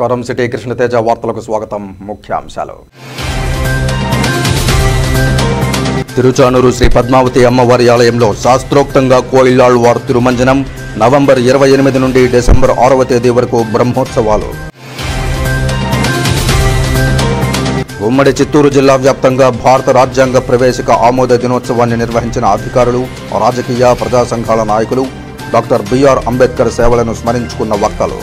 నమస్కారం. సిటీ కృష్ణతేజ వార్తలకు స్వాగతం. ముఖ్యాంశాలు. తిరుచానూరు శ్రీ పద్మావతి అమ్మవారి ఆలయంలో శాస్త్రోక్తంగా కోయిలాళ్వార్ తిరుమంజనం. నవంబర్ 28 నుండి డిసెంబర్ 6వ తేదీ వరకు బ్రహ్మోత్సవాలు. ఉమ్మడి చిత్తూరు జిల్లా వ్యాప్తంగా భారత రాజ్యాంగ ప్రవేశిక ఆమోద దినోత్సవాన్ని నిర్వహించిన అధికారులు, రాజకీయ ప్రజా సంఘాల నాయకులు డాక్టర్ బిఆర్ అంబేద్కర్ సేవలను స్మరించుకున్న వక్తలు.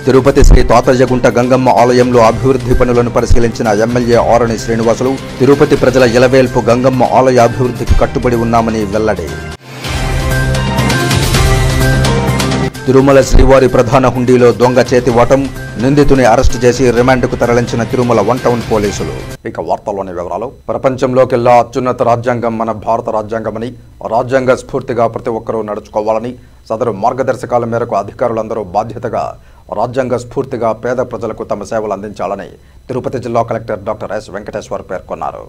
తిరుపతి శ్రీ తాతయ్యగుంట గంగమ్మ ఆలయంలో అభివృద్ధి పనులను పరిశీలించిన ఎమ్మెల్యే ఆరణి శ్రీనివాసులు తిరుపతి ప్రజల ఇలవేల్పు గంగమ్మ ఆలయ అభివృద్ధికి కట్టుబడి ఉన్నామని వెల్లడి. తిరుమల శ్రీవారి ప్రధాన హుండీలో దొంగ చేతివాటం, నిందితుని అరెస్టు చేసి రిమాండ్కు తరలించిన తిరుమల 1 టౌన్ పోలీసులు. ఇక వార్తల్లోని వివరాలు. ప్రపంచంలోకెల్లా అత్యున్నత రాజ్యాంగం మన భారత రాజ్యాంగమని, రాజ్యాంగ స్ఫూర్తిగా ప్రతి ఒక్కరూ నడుచుకోవాలని, సదరు మార్గదర్శకాల మేరకు అధికారులందరూ బాధ్యతగా రాజ్యాంగ స్ఫూర్తిగా పేద ప్రజలకు తమ సేవలు అందించాలని తిరుపతి జిల్లా కలెక్టర్ డాక్టర్ ఎస్ వెంకటేశ్వర్ పేర్కొన్నారు.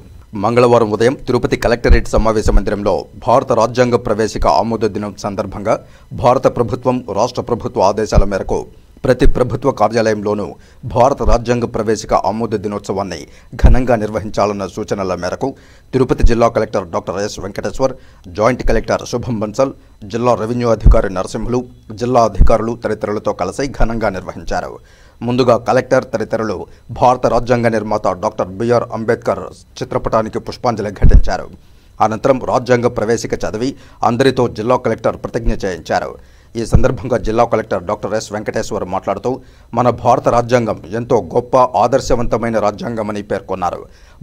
మంగళవారం ఉదయం తిరుపతి కలెక్టరేట్ సమావేశ మందిరంలో భారత రాజ్యాంగ ప్రవేశిక ఆమోద దినం సందర్భంగా భారత ప్రభుత్వం, రాష్ట్ర ప్రభుత్వ ఆదేశాల మేరకు ప్రతి ప్రభుత్వ కార్యాలయంలోనూ భారత రాజ్యాంగ ప్రవేశిక ఆమోద దినోత్సవాన్ని ఘనంగా నిర్వహించాలన్న సూచనల మేరకు తిరుపతి జిల్లా collector doctor S Venkateshwar, joint collector Shubham Bansal, జిల్లా రెవెన్యూ అధికారి నరసింహులు, జిల్లా అధికారులు తదితరులతో కలిసి ఘనంగా నిర్వహించారు. ముందుగా కలెక్టర్ తదితరులు భారత రాజ్యాంగ నిర్మాత డాక్టర్ బిఆర్ అంబేద్కర్ చిత్రపటానికి పుష్పాంజలి ఘటించారు. అనంతరం రాజ్యాంగ ప్రవేశిక చదివి అందరితో జిల్లా కలెక్టర్ ప్రతిజ్ఞ చేయించారు. ఈ సందర్భంగా జిల్లా కలెక్టర్ డాక్టర్ ఎస్ వెంకటేశ్వర్ మాట్లాడుతూ మన భారత రాజ్యాంగం ఎంతో గొప్ప ఆదర్శవంతమైన రాజ్యాంగమని పేర్కొన్నారు.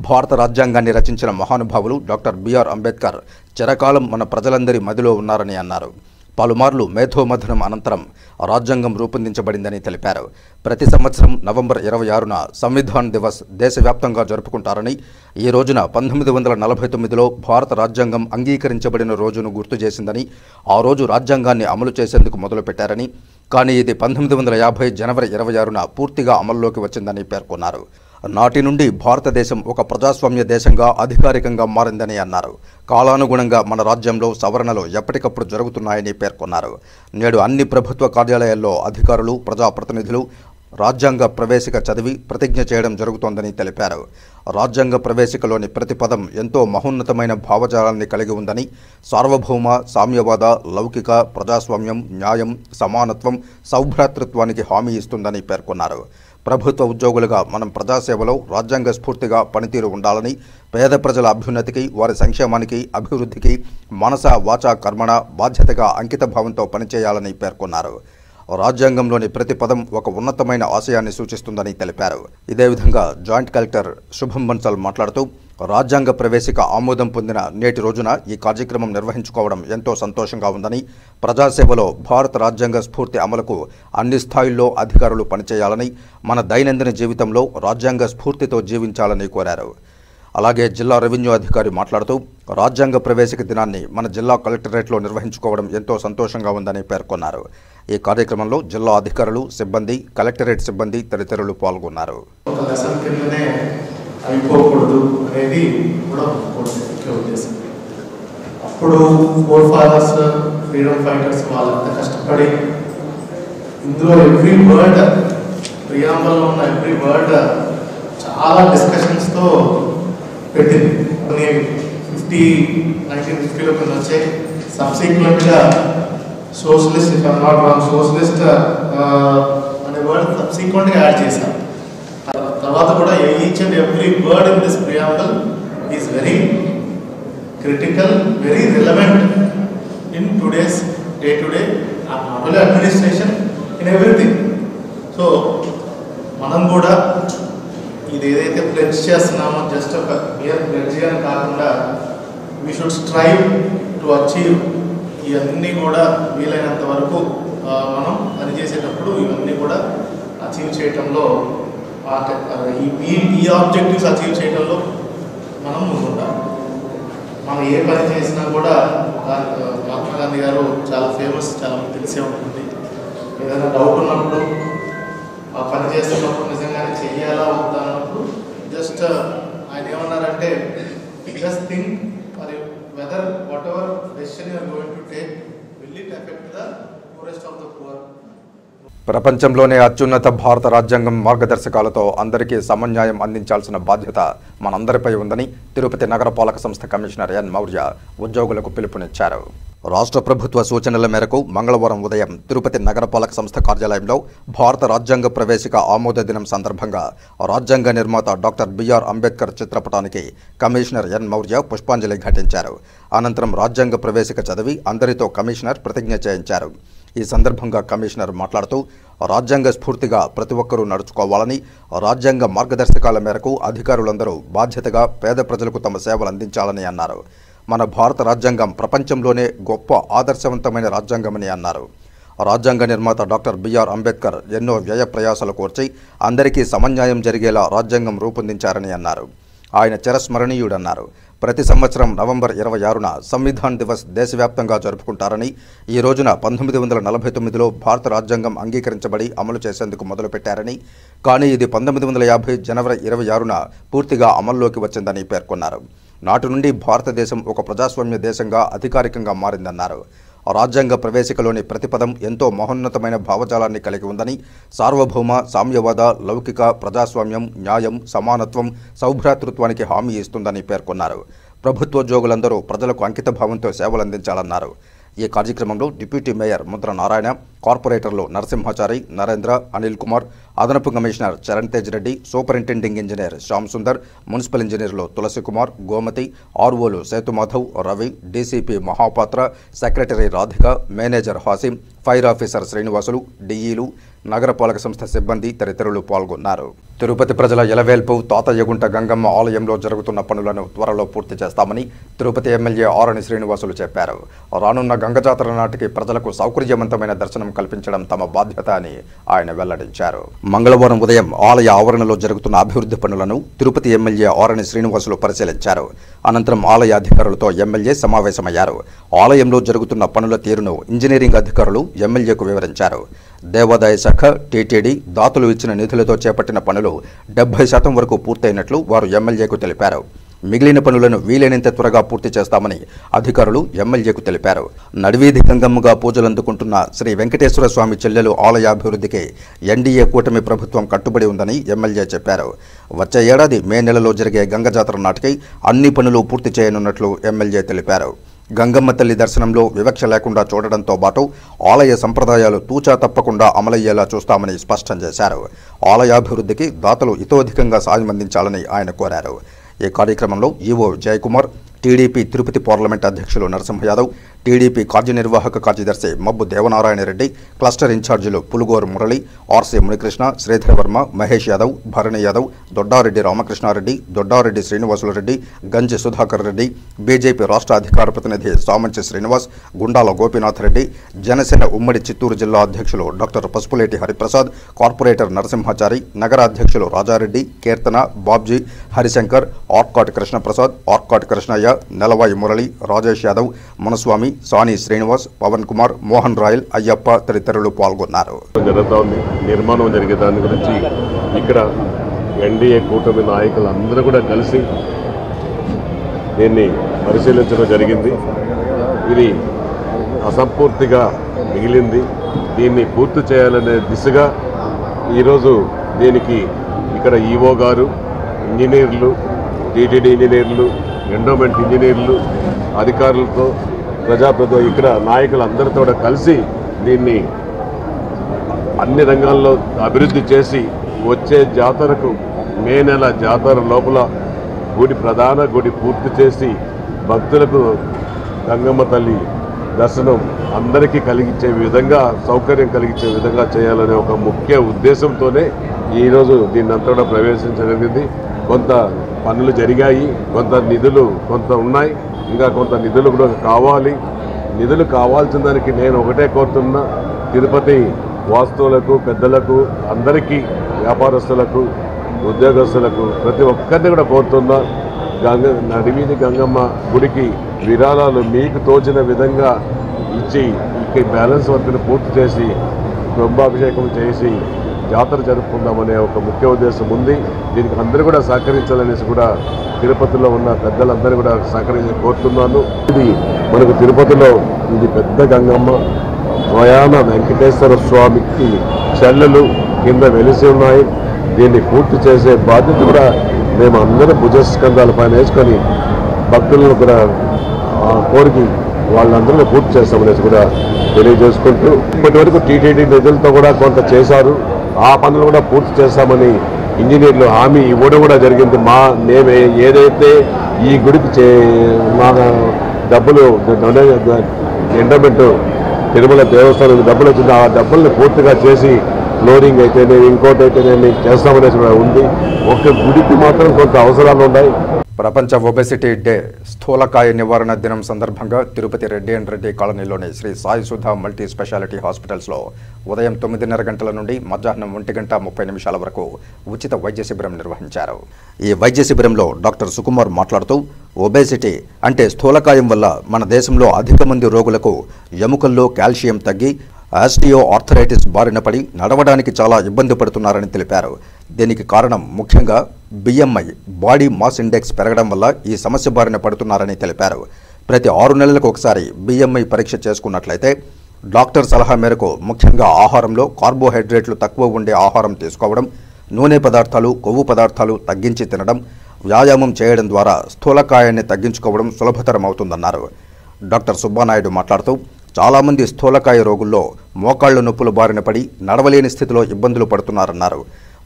భారత రాజ్యాంగాన్ని రచించిన మహానుభావులు డాక్టర్ బిఆర్ అంబేద్కర్ చిరకాలం మన ప్రజలందరి మదిలో ఉన్నారని అన్నారు. పలుమార్లు మేధోమథనం అనంతరం రాజ్యాంగం రూపొందించబడిందని తెలిపారు. ప్రతి సంవత్సరం నవంబర్ 26న సంవిధాన్ దివస్ దేశవ్యాప్తంగా జరుపుకుంటారని, ఈ రోజున 1949లో భారత రాజ్యాంగం అంగీకరించబడిన రోజును గుర్తు చేసిందని, ఆ రోజు రాజ్యాంగాన్ని అమలు చేసేందుకు మొదలుపెట్టారని, కానీ ఇది 1950 జనవరి 26న పూర్తిగా అమల్లోకి వచ్చిందని పేర్కొన్నారు. నాటి నుండి భారతదేశం ఒక ప్రజాస్వామ్య దేశంగా అధికారికంగా మారిందని అన్నారు. కాలానుగుణంగా మన రాజ్యంలో సవరణలు ఎప్పటికప్పుడు జరుగుతున్నాయని పేర్కొన్నారు. నేడు అన్ని ప్రభుత్వ కార్యాలయాల్లో అధికారులు, ప్రజాప్రతినిధులు రాజ్యాంగ ప్రవేశిక చదివి ప్రతిజ్ఞ చేయడం జరుగుతోందని తెలిపారు. రాజ్యాంగ ప్రవేశికలోని ప్రతి పదం ఎంతో మహోన్నతమైన భావజాలాన్ని కలిగి ఉందని, సార్వభౌమ, సామ్యవాద, లౌకిక, ప్రజాస్వామ్యం, న్యాయం, సమానత్వం, సౌభ్రాతృత్వానికి హామీ ఇస్తుందని పేర్కొన్నారు. ప్రభుత్వ ఉద్యోగులుగా మనం ప్రజాసేవలో రాజ్యాంగ స్ఫూర్తిగా పనితీరు ఉండాలని, పేద ప్రజల అభ్యున్నతికి, వారి సంక్షేమానికి, అభివృద్ధికి మనస, వాచ, కర్మణ బాధ్యతగా అంకిత భావంతో పనిచేయాలని పేర్కొన్నారు. రాజ్యాంగంలోని ప్రతి పదం ఒక ఉన్నతమైన ఆశయాన్ని సూచిస్తుందని తెలిపారు. ఇదే విధంగా జాయింట్ కలెక్టర్ శుభం బన్సల్ మాట్లాడుతూ రాజ్యాంగ ప్రవేశిక ఆమోదం పొందిన నేటి రోజున ఈ కార్యక్రమం నిర్వహించుకోవడం ఎంతో సంతోషంగా ఉందని, ప్రజాసేవలో భారత రాజ్యాంగ స్ఫూర్తి అమలుకు అన్ని స్థాయిల్లో అధికారులు పనిచేయాలని, మన దైనందిన జీవితంలో రాజ్యాంగ స్ఫూర్తితో జీవించాలని కోరారు. అలాగే జిల్లా రెవెన్యూ అధికారి మాట్లాడుతూ రాజ్యాంగ ప్రవేశిక దినాన్ని మన జిల్లా కలెక్టరేట్లో నిర్వహించుకోవడం ఎంతో సంతోషంగా ఉందని పేర్కొన్నారు. ఈ కార్యక్రమంలో జిల్లా అధికారులు, సిబ్బంది, కలెక్టరేట్ సిబ్బంది తదితరులు పాల్గొన్నారు. అయిపోకూడదు అనేది కూడా ముఖ్య ఉద్దేశం. అప్పుడు ఫోర్ ఫాదర్స్, ఫ్రీడమ్ ఫైటర్స్ వాళ్ళంతా కష్టపడి ఇందులో ఎవ్రీ వర్డ్, ప్రియాంబల్లో ఉన్న ఎవ్రీ వర్డ్ చాలా డిస్కషన్స్తో పెట్టింది. 1950లో కొన్ని వచ్చాయి. సబ్సిక్వెంట్గా socialist, if I'm not wrong, socialist అనే వర్డ్ సబ్సిక్వెంట్గా యాడ్ చేశాం. తర్వాత కూడా each and every word in this preamble is very critical, very relevant in today's day to day, not only administration, in everything. So మనం కూడా ఇది ఏదైతే pledge చేస్తున్నామో జస్ట్ ఒక మియర్ ప్లెడ్జ్ అని కాకుండా we should strive to achieve. ఇవన్నీ కూడా వీలైనంత వరకు మనం పనిచేసేటప్పుడు ఇవన్నీ కూడా అచీవ్ చేయటంలో, ఈ ఆబ్జెక్టివ్స్ అచీవ్ చేయడంలో మనం ముందుంటాం. మనం ఏ పని చేసినా కూడా మహాత్మా గాంధీ గారు చాలా ఫేమస్, చాలా తెలిసే ఉంటుంది. ఏదైనా డౌట్ ఉన్నప్పుడు, ఆ పని చేస్తున్నప్పుడు నిజంగానే చెయ్యాలా వద్దా అన్నప్పుడు జస్ట్ ఆయన ఏమన్నారంటే, just think whether whatever decision you are going to take, will it effect the poorest of the poor, ప్రపంచంలోనే అత్యున్నత భారత రాజ్యాంగం మార్గదర్శకాలతో అందరికీ సమన్యాయం అందించాల్సిన బాధ్యత మనందరిపై ఉందని తిరుపతి నగరపాలక సంస్థ కమిషనర్ ఎన్ మౌర్య ఉద్యోగులకు పిలుపునిచ్చారు. రాష్ట్ర ప్రభుత్వ సూచనల మేరకు మంగళవారం ఉదయం తిరుపతి నగరపాలక సంస్థ కార్యాలయంలో భారత రాజ్యాంగ ప్రవేశిక ఆమోద దినం సందర్భంగా రాజ్యాంగ నిర్మాత డాక్టర్ బిఆర్ అంబేద్కర్ చిత్రపటానికి కమిషనర్ ఎన్ మౌర్య పుష్పాంజలి ఘటించారు. అనంతరం రాజ్యాంగ ప్రవేశిక చదివి అందరితో కమిషనర్ ప్రతిజ్ఞ చేయించారు. ఈ సందర్భంగా కమిషనర్ మాట్లాడుతూ రాజ్యాంగ స్ఫూర్తిగా ప్రతి ఒక్కరూ నడుచుకోవాలని, రాజ్యాంగ మార్గదర్శకాల మేరకు అధికారులందరూ బాధ్యతగా పేద ప్రజలకు తమ సేవలు అందించాలని అన్నారు. మన భారత రాజ్యాంగం ప్రపంచంలోనే గొప్ప ఆదర్శవంతమైన రాజ్యాంగమని అన్నారు. రాజ్యాంగ నిర్మాత డాక్టర్ బిఆర్ అంబేద్కర్ ఎన్నో వ్యయ ప్రయాసాలు కోర్చి అందరికీ సమన్యాయం జరిగేలా రాజ్యాంగం రూపొందించారని అన్నారు. ఆయన చిరస్మరణీయుడన్నారు. ప్రతి సంవత్సరం నవంబర్ 26న సంవిధాన్ దివస్ దేశవ్యాప్తంగా జరుపుకుంటారని, ఈ రోజున 1949లో భారత రాజ్యాంగం అంగీకరించబడి అమలు చేసేందుకు మొదలుపెట్టారని, కానీ ఇది 1950 జనవరి 26న పూర్తిగా అమల్లోకి వచ్చిందని పేర్కొన్నారు. నాటి నుండి భారతదేశం ఒక ప్రజాస్వామ్య దేశంగా అధికారికంగా మారిందన్నారు. రాజ్యాంగ ప్రవేశికలోని ప్రతిపదం ఎంతో మహోన్నతమైన భావజాలాన్ని కలిగి ఉందని, సార్వభౌమ, సామ్యవాద, లౌకిక, ప్రజాస్వామ్యం, న్యాయం, సమానత్వం, సౌభ్రాతృత్వానికి హామీ ఇస్తుందని పేర్కొన్నారు. ప్రభుత్వోద్యోగులందరూ ప్రజలకు అంకిత భావంతో సేవలందించాలన్నారు. ఈ కార్యక్రమంలో డిప్యూటీ మేయర్ ముద్ర నారాయణ, కార్పొరేటర్లు నరసింహాచారి, నరేంద్ర, అనిల్ కుమార్, అదనపు commissioner Charan Tej Reddy, superintending engineer Shyam Sundar, municipal ఇంజనీర్లు తులసి కుమార్, గోమతి, ఆర్ఓలు Sethumadhav, Ravi, DCP Mahapatra, secretary Radhika, manager Hasim, fire officer Srinivasulu, డిఈలు, నగరపాలక సంస్థ సిబ్బంది తదితరులు పాల్గొన్నారు. తిరుపతి ప్రజల ఎలవేల్పు తాతయ్యగుంట గంగమ్మ ఆలయంలో జరుగుతున్న పనులను త్వరలో పూర్తి చేస్తామని తిరుపతి ఎమ్మెల్యే ఆరణి శ్రీనివాసులు చెప్పారు. రానున్న గంగజాతర నాటికి ప్రజలకు సౌకర్యవంతమైన దర్శనం కల్పించడం తమ బాధ్యత అని ఆయన వెల్లడించారు. మంగళవారం ఉదయం ఆలయ ఆవరణలో జరుగుతున్న అభివృద్ధి పనులను తిరుపతి ఎమ్మెల్యే ఆరణి శ్రీనివాసులు పరిశీలించారు. అనంతరం ఆలయ అధికారులతో ఎమ్మెల్యే సమావేశమయ్యారు. ఆలయంలో జరుగుతున్న పనుల తీరును ఇంజనీరింగ్ అధికారులు ఎమ్మెల్యేకు వివరించారు. దేవాదాయ శాఖ, టీటీడీ దాతలు ఇచ్చిన నిధులతో చేపట్టిన పనులు 70% వరకు పూర్తయినట్లు వారు ఎమ్మెల్యేకు తెలిపారు. మిగిలిన పనులను వీలైనంత త్వరగా పూర్తి చేస్తామని అధికారులు ఎమ్మెల్యేకు తెలిపారు. నడివీధి గంగమ్మగా పూజలందుకుంటున్న శ్రీ వెంకటేశ్వర స్వామి చెల్లెలు ఆలయాభివృద్ధికి ఎన్డీఏ కూటమి ప్రభుత్వం కట్టుబడి ఉందని ఎమ్మెల్యే చెప్పారు. వచ్చే ఏడాది మే నెలలో జరిగే గంగజాతర నాటికి అన్ని పనులు పూర్తి చేయనున్నట్లు ఎమ్మెల్యే తెలిపారు. గంగమ్మ తల్లి దర్శనంలో వివక్ష లేకుండా చూడడంతో పాటు ఆలయ సంప్రదాయాలు తూచా తప్పకుండా అమలయ్యేలా చూస్తామని స్పష్టం చేశారు. ఆలయాభివృద్ధికి దాతలు ఇతోధికంగా సాయం అందించాలని ఆయన కోరారు. ఈ కార్యక్రమంలో EO Jayakumar, TDP Tirupati parliament అధ్యక్షులు నరసింహ యాదవ్, టీడీపీ కార్యనిర్వాహక కార్యదర్శి మబ్బు దేవనారాయణ రెడ్డి, క్లస్టర్ ఇన్ఛార్జీలు పులుగోరు మురళి, ఆర్సీ మునికృష్ణ, శ్రీధర్ వర్మ, మహేష్ యాదవ్, భరణి యాదవ్, దొడ్డారెడ్డి రామకృష్ణారెడ్డి, దొడ్డారెడ్డి శ్రీనివాసులరెడ్డి, గంజి సుధాకర్ రెడ్డి, బీజేపీ రాష్ట్ర అధికార ప్రతినిధి సామంచి శ్రీనివాస్, గుండాల గోపీనాథ్ రెడ్డి, జనసేన ఉమ్మడి చిత్తూరు జిల్లా అధ్యక్షులు డాక్టర్ పసుపులేటి హరిప్రసాద్, కార్పొరేటర్ నరసింహాచారి, నగర అధ్యక్షులు రాజారెడ్డి, కీర్తన, బాబ్జీ, హరిశంకర్, ఆర్కాట్ కృష్ణప్రసాద్, ఆర్కాట్ కృష్ణయ్య, నెలవాయి మురళి, రాజేష్ యాదవ్, మునస్వామి, సాని శ్రీనివాస్, పవన్ కుమార్, మోహన్ రాయల్, అయ్యప్ప తదితరులు పాల్గొన్నారు. నిర్మాణం జరిగే దాని గురించి ఇక్కడ ఎన్డీఏ కూటమి నాయకులు అందరూ కూడా కలిసి దీన్ని పరిశీలించడం జరిగింది. ఇది అసంపూర్తిగా మిగిలింది. దీన్ని పూర్తి చేయాలనే దిశగా ఈరోజు దీనికి ఇక్కడ ఈవో గారు, ఇంజనీర్లు, టీటీడీ ఇంజనీర్లు, ఎండోమెంట్ ఇంజనీర్లు, అధికారులతో, ప్రజాప్రతినిధులు, ఇక్కడ నాయకులందరితో కూడా కలిసి దీన్ని అన్ని రంగాల్లో అభివృద్ధి చేసి వచ్చే జాతరకు మే నెల జాతర లోపల ప్రధాన గుడి పూర్తి చేసి భక్తులకు గంగమ్మ తల్లి దర్శనం అందరికీ కలిగించే విధంగా, సౌకర్యం కలిగించే విధంగా చేయాలనే ఒక ముఖ్య ఉద్దేశంతోనే ఈరోజు దీన్నంతా కూడా ప్రవేశించడం జరిగింది. కొంత పనులు జరిగాయి, కొంత ఉన్నాయి, ఇంకా కొంత నిధులు కూడా కావాలి. నిధులు కావాల్సిన దానికి నేను ఒకటే కోరుతున్నా, తిరుపతి వాస్తువులకు, పెద్దలకు, అందరికీ, వ్యాపారస్తులకు, ఉద్యోగస్తులకు, ప్రతి ఒక్కరిని కూడా కోరుతున్నా, నడివీధి గంగమ్మ గుడికి విరాళాలు మీకు తోచిన విధంగా ఇచ్చి ఈ బ్యాలెన్స్ వర్క్ని పూర్తి చేసి కుంభాభిషేకం చేసి జాతర జరుపుకుందామనే ఒక ముఖ్య ఉద్దేశం ఉంది. దీనికి అందరూ కూడా సహకరించాలనేసి కూడా తిరుపతిలో ఉన్న పెద్దలందరూ కూడా సహకరించి కోరుతున్నాను. ఇది మనకు తిరుపతిలో ఇది పెద్ద గంగమ్మ, స్వయాన వెంకటేశ్వర స్వామికి చెల్లెలు కింద వెలిసి ఉన్నాయి. దీన్ని పూర్తి చేసే బాధ్యత కూడా మేము అందరం భుజస్కంధాల పైన వేసుకొని భక్తులను కూడా కోరిక వాళ్ళందరినీ పూర్తి చేస్తామనేసి కూడా తెలియజేసుకుంటూ, ఇప్పటి వరకు టీటీడీ నిధులతో కూడా కొంత చేశారు. ఆ పనులు కూడా పూర్తి చేస్తామని ఇంజనీర్లు హామీ ఇవ్వడం కూడా జరిగింది. మేము ఏదైతే ఈ గుడికి మా డబ్బులు ఎండోమెంట్ తిరుమల దేవస్థానం డబ్బులు వచ్చింది, ఆ డబ్బుల్ని పూర్తిగా చేసి ఫ్లోరింగ్ అయితేనేమి ఇంకోటి అయితేనేమి చేస్తామనేసి కూడా ఉంది. ఒక గుడికి మాత్రం కొంత అవసరాలు ఉన్నాయి. ప్రపంచ ఒబెసిటీ డే స్థూలకాయ నివారణ దినం సందర్భంగా తిరుపతి రెడ్డి అండ్ రెడ్డి కాలనీలోని శ్రీ సాయి సుధా మల్టీ స్పెషాలిటీ హాస్పిటల్స్లో ఉదయం 9:30 గంటల నుండి మధ్యాహ్నం 1:30 వరకు ఉచిత వైద్య శిబిరం నిర్వహించారు. ఈ వైద్య శిబిరంలో డాక్టర్ సుకుమార్ మాట్లాడుతూ, ఒబెసిటీ అంటే స్థూలకాయం వల్ల మన దేశంలో అధిక మంది రోగులకు ఎముకల్లో కాల్షియం తగ్గి ఆస్టియో ఆర్థరైటిస్ బారిన పడి నడవడానికి చాలా ఇబ్బంది పడుతున్నారని తెలిపారు. దీనికి కారణం ముఖ్యంగా బిఎంఐ బాడీ మాస్ ఇండెక్స్ పెరగడం వల్ల ఈ సమస్య బారిన పడుతున్నారని తెలిపారు. ప్రతి 6 నెలలకు ఒకసారి బిఎంఐ పరీక్ష చేసుకున్నట్లయితే డాక్టర్ సలహా మేరకు ముఖ్యంగా ఆహారంలో కార్బోహైడ్రేట్లు తక్కువ ఉండే ఆహారం తీసుకోవడం, నూనె పదార్థాలు, కొవ్వు పదార్థాలు తగ్గించి తినడం, వ్యాయామం చేయడం ద్వారా స్థూలకాయాన్ని తగ్గించుకోవడం సులభతరం అవుతుందన్నారు. డాక్టర్ సుబ్బానాయుడు మాట్లాడుతూ, చాలామంది స్థూలకాయ రోగుల్లో మోకాళ్ల నొప్పుల బారిన పడి నడవలేని స్థితిలో ఇబ్బందులు పడుతున్నారన్నారు.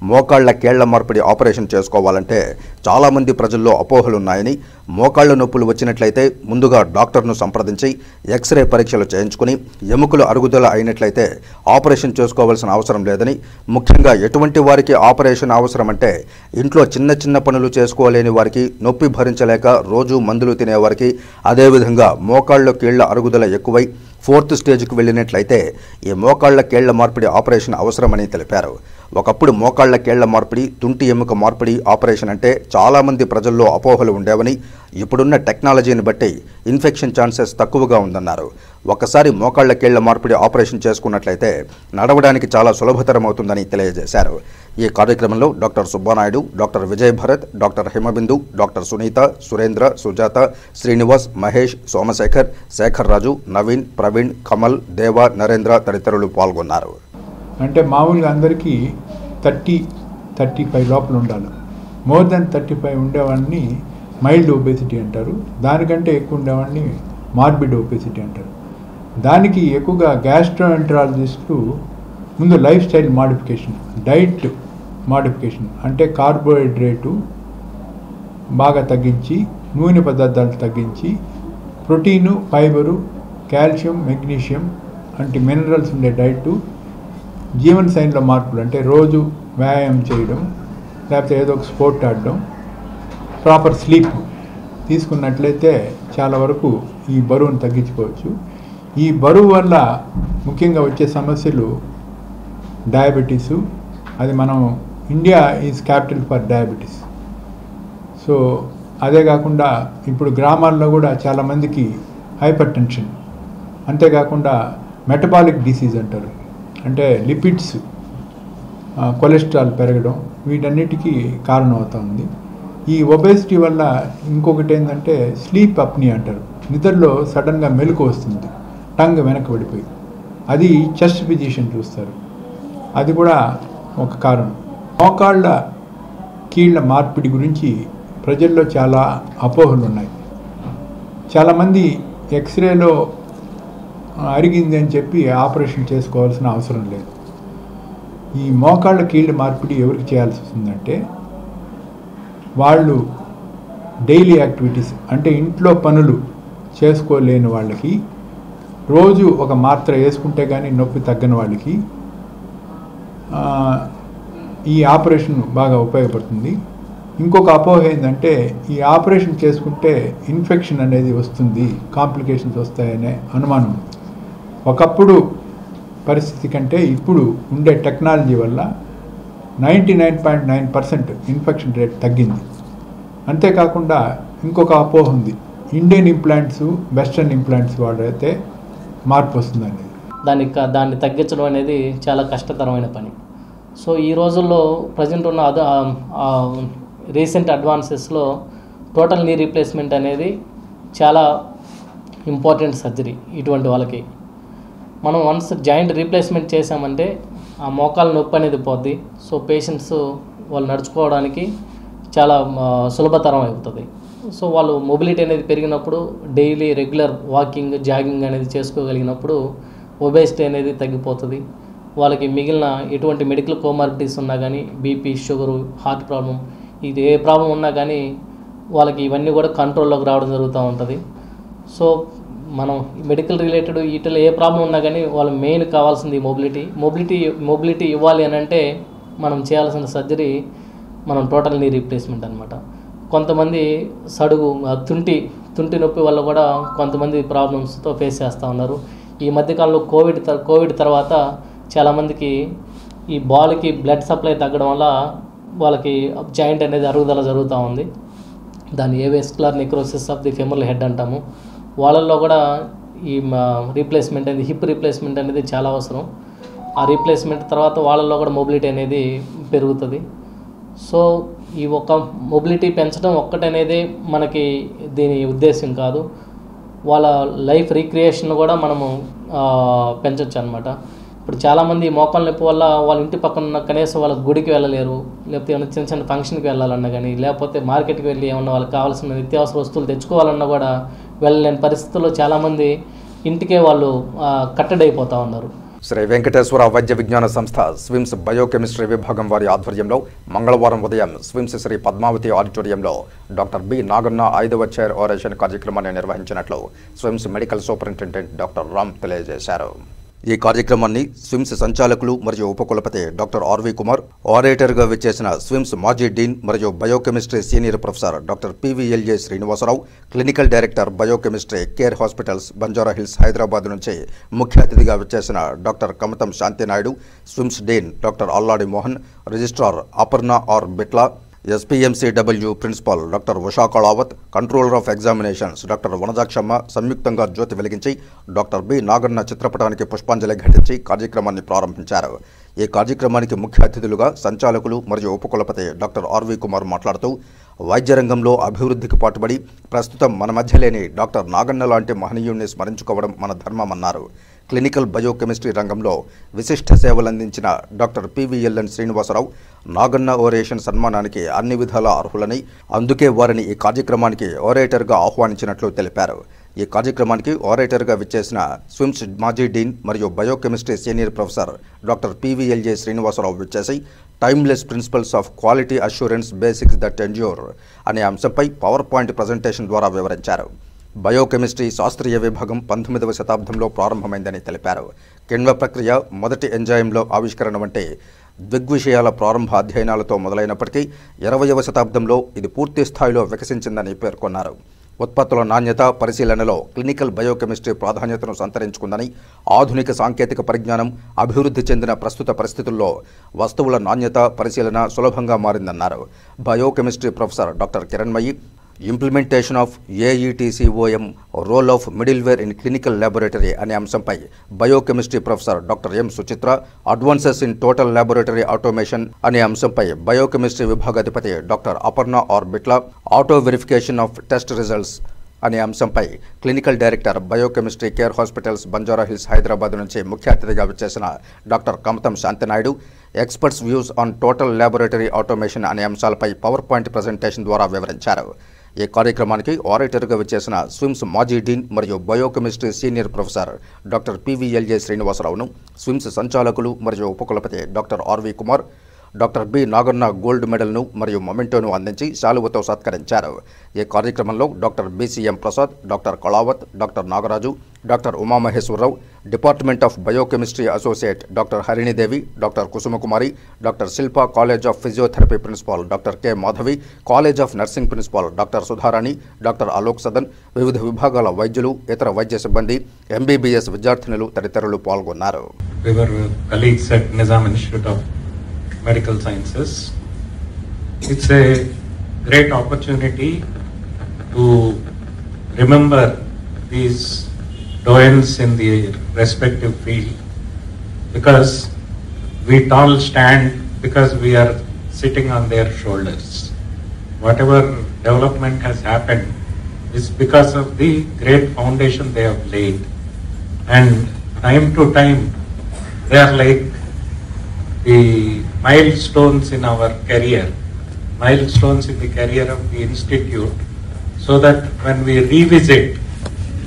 మోకాళ్ల కేళ్ల మార్పిడి ఆపరేషన్ చేసుకోవాలంటే చాలామంది ప్రజల్లో అపోహలున్నాయని, మోకాళ్ల నొప్పులు వచ్చినట్లయితే ముందుగా డాక్టర్ను సంప్రదించి ఎక్స్రే పరీక్షలు చేయించుకుని ఎముకలు అరుగుదల అయినట్లయితే ఆపరేషన్ చేసుకోవాల్సిన అవసరం లేదని, ముఖ్యంగా ఎటువంటి వారికి ఆపరేషన్ అవసరమంటే ఇంట్లో చిన్న చిన్న పనులు చేసుకోలేని వారికి, నొప్పి భరించలేక రోజు మందులు తినేవారికి, అదేవిధంగా మోకాళ్ల కీళ్ల అరుగుదల ఎక్కువై 4th స్టేజ్కు వెళ్ళినట్లయితే ఈ మోకాళ్ల కేళ్ల మార్పిడి ఆపరేషన్ అవసరమని తెలిపారు. ఒకప్పుడు మోకాళ్ల కేళ్ల మార్పిడి, తుంటి ఎముక మార్పిడి ఆపరేషన్ అంటే చాలామంది ప్రజల్లో అపోహలు ఉండేవని, ఇప్పుడున్న టెక్నాలజీని బట్టి ఇన్ఫెక్షన్ ఛాన్సెస్ తక్కువగా ఉందన్నారు. ఒకసారి మోకాళ్ల కేళ్ల మార్పిడి ఆపరేషన్ చేసుకున్నట్లయితే నడవడానికి చాలా సులభతరం అవుతుందని తెలియజేశారు. ఈ కార్యక్రమంలో doctor Subbanaidu, doctor Vijay Bharat, doctor Himabindu, doctor Sunitha, Surendra, Sujatha, Srinivas, Mahesh, Somasekhar, Sekhar Raju, Naveen, Praveen, Kamal, Deva, Narendra తదితరులు పాల్గొన్నారు. అంటే మామూలుగా అందరికీ 30-35 లోపల ఉండాలి. మోర్ దెన్ 35 ఉండేవాడిని మైల్డ్ ఒబేసిటీ అంటారు. దానికంటే ఎక్కువ ఉండేవాడిని మార్బిడ్ ఒబేసిటీ అంటారు. దానికి ఎక్కువగా గ్యాస్ట్రోఎంటరాలజిస్టులు ముందు life style modification, diet modification అంటే కార్బోహైడ్రేటు బాగా తగ్గించి, నూనె పదార్థాలు తగ్గించి, ప్రోటీను, ఫైబరు, కాల్షియం, మెగ్నీషియం అంటే మినరల్స్ ఉండే డైటు, జీవన శైలిలో మార్పులు అంటే రోజు వ్యాయామం చేయడం, లేకపోతే ఏదో ఒక స్పోర్ట్ ఆడడం, ప్రాపర్ స్లీప్ తీసుకున్నట్లయితే చాలా వరకు ఈ బరువును తగ్గించుకోవచ్చు. ఈ బరువు వల్ల ముఖ్యంగా వచ్చే సమస్యలు డయాబెటీసు, అది మనం India is capital for diabetes. So అదే కాకుండా ఇప్పుడు గ్రామాల్లో కూడా చాలామందికి హైపర్ టెన్షన్, అంతేకాకుండా మెటబాలిక్ డిసీజ్ అంటారు, అంటే లిపిడ్స్, కొలెస్ట్రాల్ పెరగడం, వీటన్నిటికీ కారణమవుతుంది. ఈ ఒబేసిటీ వల్ల ఇంకొకటి ఏంటంటే స్లీప్ అప్నీ అంటారు, నిద్రలో సడన్గా మెలకు వస్తుంది, టంగ్ వెనకబడిపోయి, అది చెస్ట్ ఫిజిషియన్ చూస్తారు, అది కూడా ఒక కారణం. మోకాళ్ళ కీళ్ళ మార్పిడి గురించి ప్రజల్లో చాలా అపోహలు ఉన్నాయి. చాలామంది ఎక్స్రేలో అరిగింది అని చెప్పి ఆపరేషన్ చేసుకోవాల్సిన అవసరం లేదు. ఈ మోకాళ్ళ కీళ్ళ మార్పిడి ఎవరికి చేయాల్సి వస్తుందంటే వాళ్ళు డైలీ యాక్టివిటీస్ అంటే ఇంట్లో పనులు చేసుకోలేని వాళ్ళకి, రోజు ఒక మాత్ర వేసుకుంటే కానీ నొప్పి తగ్గని వాళ్ళకి ఈ ఆపరేషన్ బాగా ఉపయోగపడుతుంది. ఇంకొక అపోహ ఏంటంటే ఈ ఆపరేషన్ చేసుకుంటే ఇన్ఫెక్షన్ అనేది వస్తుంది, కాంప్లికేషన్స్ వస్తాయనే అనుమానం. ఒకప్పుడు పరిస్థితి కంటే ఇప్పుడు ఉండే టెక్నాలజీ వల్ల 99.9% ఇన్ఫెక్షన్ రేట్ తగ్గింది. అంతేకాకుండా ఇంకొక అపోహ ఉంది, ఇండియన్ ఇంప్లాంట్స్ వెస్ట్రన్ ఇంప్లాంట్స్ వాడితే మార్పు వస్తుందనేది. దాన్ని తగ్గించడం అనేది చాలా కష్టతరమైన పని. సో ఈ రోజుల్లో ప్రజెంట్ ఉన్న రీసెంట్ అడ్వాన్సెస్లో టోటల్ నీ రీప్లేస్మెంట్ అనేది చాలా ఇంపార్టెంట్ సర్జరీ ఇటువంటి వాళ్ళకి. మనం వన్స్ జాయింట్ రీప్లేస్మెంట్ చేసామంటే ఆ మోకాల నొప్పి అనేది పోద్ది. సో పేషెంట్స్ వాళ్ళు నడుచుకోవడానికి చాలా సులభతరం అవుతుంది. సో వాళ్ళు మొబిలిటీ అనేది పెరిగినప్పుడు డైలీ రెగ్యులర్ వాకింగ్ జాగింగ్ అనేది చేసుకోగలిగినప్పుడు ఒబేసిటీ అనేది తగ్గిపోతుంది. వాళ్ళకి మిగిలిన ఎటువంటి మెడికల్ కోమార్బిడిటీస్ ఉన్నా కానీ బీపీ, షుగరు, హార్ట్ ప్రాబ్లం, ఇది ఏ ప్రాబ్లం ఉన్నా కానీ వాళ్ళకి ఇవన్నీ కూడా కంట్రోల్లోకి రావడం జరుగుతూ ఉంటుంది. సో మనం మెడికల్ రిలేటెడ్ వీటిలో ఏ ప్రాబ్లం ఉన్నా కానీ వాళ్ళు మెయిన్ కావాల్సింది మొబిలిటీ ఇవ్వాలి అని అంటే మనం చేయాల్సిన సర్జరీ మనం టోటల్ నీ రీప్లేస్మెంట్ అనమాట. కొంతమంది సడుగు తుంటి నొప్పి వల్ల కూడా కొంతమంది ప్రాబ్లమ్స్తో ఫేస్ చేస్తూ ఉన్నారు. ఈ మధ్యకాలంలో కోవిడ్ తర్వాత చాలామందికి ఈ బాల్కి బ్లడ్ సప్లై తగ్గడం వల్ల వాళ్ళకి జాయింట్ అనేది అరుగుదల జరుగుతూ ఉంది. దాన్ని avascular necrosis of the femoral head అంటాము. వాళ్ళల్లో కూడా ఈ రీప్లేస్మెంట్ అనేది హిప్ రీప్లేస్మెంట్ అనేది చాలా అవసరం. ఆ రీప్లేస్మెంట్ తర్వాత వాళ్ళల్లో కూడా మొబిలిటీ అనేది పెరుగుతుంది. సో ఈ ఒక మొబిలిటీ పెంచడం ఒక్కటనేది మనకి దీని ఉద్దేశం కాదు. వాళ్ళ లైఫ్ రీక్రియేషన్ కూడా మనము పెంచవచ్చు అనమాట. ఇప్పుడు చాలామంది మోకాళ్ళ నొప్పి వల్ల వాళ్ళ ఇంటి పక్కన కనీసం వాళ్ళ గుడికి వెళ్ళలేరు, లేకపోతే ఏమైనా చిన్న చిన్న ఫంక్షన్కి వెళ్ళాలన్నా కానీ, లేకపోతే మార్కెట్కి వెళ్ళి ఏమన్నా వాళ్ళకి కావాల్సిన నిత్యావసర వస్తువులు తెచ్చుకోవాలన్నా కూడా వెళ్ళలేని పరిస్థితుల్లో చాలామంది ఇంటికే వాళ్ళు కట్టడైపోతూ ఉన్నారు. శ్రీ వెంకటేశ్వర వైద్య విజ్ఞాన సంస్థ స్విమ్స్ బయోకెమిస్ట్రీ విభాగం వారి ఆధ్వర్యంలో మంగళవారం ఉదయం స్విమ్స్ శ్రీ పద్మావతి ఆడిటోరియంలో డాక్టర్ బి నాగన్న 5వ చైర్ ఆరేషన్ కార్యక్రమాన్ని నిర్వహించినట్లు SVIMS medical superintendent doctor Ram తెలియజేశారు. ఈ కార్యక్రమాన్ని స్విమ్స్ సంచాలకులు మరియు ఉపకులపతి డాక్టర్ ఆర్వి కుమార్, ఆరేటర్గా విచ్చేసిన స్విమ్స్ మాజీ డీన్ మరియు biochemistry senior professor doctor PVLJ Srinivasarao, clinical director biochemistry Care hospitals Banjara Hills Hyderabad నుంచి ముఖ్య అతిథిగా విచ్చేసిన doctor Kamatham Shanthinaidu, SVIMS dean doctor Alladi Mohan, registrar Aparna R Bitla, SPMCW principal doctor Usha Kalavath, controller of examinations doctor Vanajakshamma సంయుక్తంగా జ్యోతి వెలిగించి డాక్టర్ బి నాగన్న చిత్రపటానికి పుష్పాంజలి ఘటించి కార్యక్రమాన్ని ప్రారంభించారు. ఈ కార్యక్రమానికి ముఖ్య అతిథులుగా సంచాలకులు మరియు ఉపకులపతి డాక్టర్ ఆర్వి కుమార్ మాట్లాడుతూ వైద్య రంగంలో అభివృద్ధికి పాటుపడి ప్రస్తుతం మన మధ్య లేని డాక్టర్ నాగన్న లాంటి మహనీయుణ్ణి స్మరించుకోవడం మన ధర్మమన్నారు. క్లినికల్ బయోకెమిస్ట్రీ రంగంలో విశిష్ట సేవలందించిన డాక్టర్ పివిఎల్ఎన్ శ్రీనివాసరావు నాగన్న ఓరేషన్ సన్మానానికి అన్ని విధాలా అర్హులని, అందుకే వారిని ఈ కార్యక్రమానికి ఓరేటర్గా ఆహ్వానించినట్లు తెలిపారు. ఈ కార్యక్రమానికి ఆరేటర్గా విచ్చేసిన స్విమ్స్ మాజీ డీన్ మరియు biochemistry senior professor doctor PVLJ Srinivasarao విచ్చేసి timeless principles of quality assurance basics that endure అనే అంశంపై పవర్ పాయింట్ ప్రజెంటేషన్ ద్వారా వివరించారు. బయోకెమిస్ట్రీ శాస్త్రీయ విభాగం 19వ శతాబ్దంలో ప్రారంభమైందని తెలిపారు. కిణ్వ ప్రక్రియ మొదటి ఎంజైమ్లో ఆవిష్కరణ వంటి దృగ్విషయాల ప్రారంభ అధ్యయనాలతో మొదలైనప్పటికీ 20వ శతాబ్దంలో ఇది పూర్తి స్థాయిలో వికసించిందని పేర్కొన్నారు. ఉత్పత్తుల నాణ్యత పరిశీలనలో క్లినికల్ బయోకెమిస్ట్రీ ప్రాధాన్యతను సంతరించుకుందని, ఆధునిక సాంకేతిక పరిజ్ఞానం అభివృద్ధి చెందిన ప్రస్తుత పరిస్థితుల్లో వస్తువుల నాణ్యత పరిశీలన సులభంగా మారిందన్నారు. Biochemistry professor doctor Kiranmayi implementation of AETCOM role of middleware in clinical laboratory అనే అంశంపై biochemistry professor doctor M Suchitra, advances in total laboratory automation అనే అంశంపై బయోకెమిస్ట్రీ విభాగాధిపతి doctor Aparna R Bitla, auto verification of test results అనే అంశంపై clinical director biochemistry Care hospitals Banjara Hills Hyderabad నుంచి ముఖ్య అతిథిగా విచ్చేసిన doctor Kamatham Shanthinaidu experts views on total laboratory automation అనే అంశాలపై పవర్ పాయింట్ ప్రజెంటేషన్ ద్వారా వివరించారు. ఈ కార్యక్రమానికి ఆరేటర్గా విచ్చేసిన స్విమ్స్ మాజీ డీన్ మరియు biochemistry senior professor doctor PVLJ శ్రీనివాసరావును స్విమ్స్ సంచాలకులు మరియు ఉపకులపతి doctor RV Kumar doctor B Naganna gold మెడల్ను మరియు మొమెంటోను అందించి శాలువతో సత్కరించారు. ఈ కార్యక్రమంలో doctor BCM Prasad, doctor Kalavath, doctor Nagaraju, doctor Umamaheswararao, department of biochemistry associate doctor Harinidevi, doctor Kusumakumari, doctor Shilpa college of physiotherapy principal doctor K Madhavi, college of nursing principal doctor Sudharani, doctor Alok Sadan, వివిధ విభాగాల వైద్యులు, ఇతర వైద్య సిబ్బంది, ఎంబీబీఎస్ విద్యార్థినులు తదితరులు పాల్గొన్నారు. Medical Sciences. It's a great opportunity to remember these doyens in the respective field, because we all stand because we are sitting on their shoulders. Whatever development has happened is because of the great foundation they have laid. And time to time, they are like the milestones in our career, milestones in the career of the institute, so that when we revisit,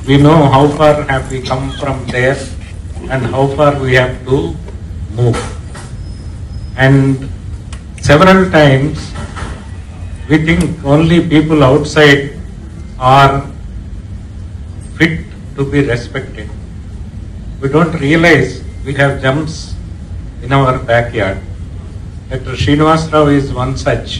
we know how far have we come from there and how far we have to move. And several times we think only people outside are fit to be respected. We don't realize we have gems in our backyard. Dr. Srinivas Rao is one such.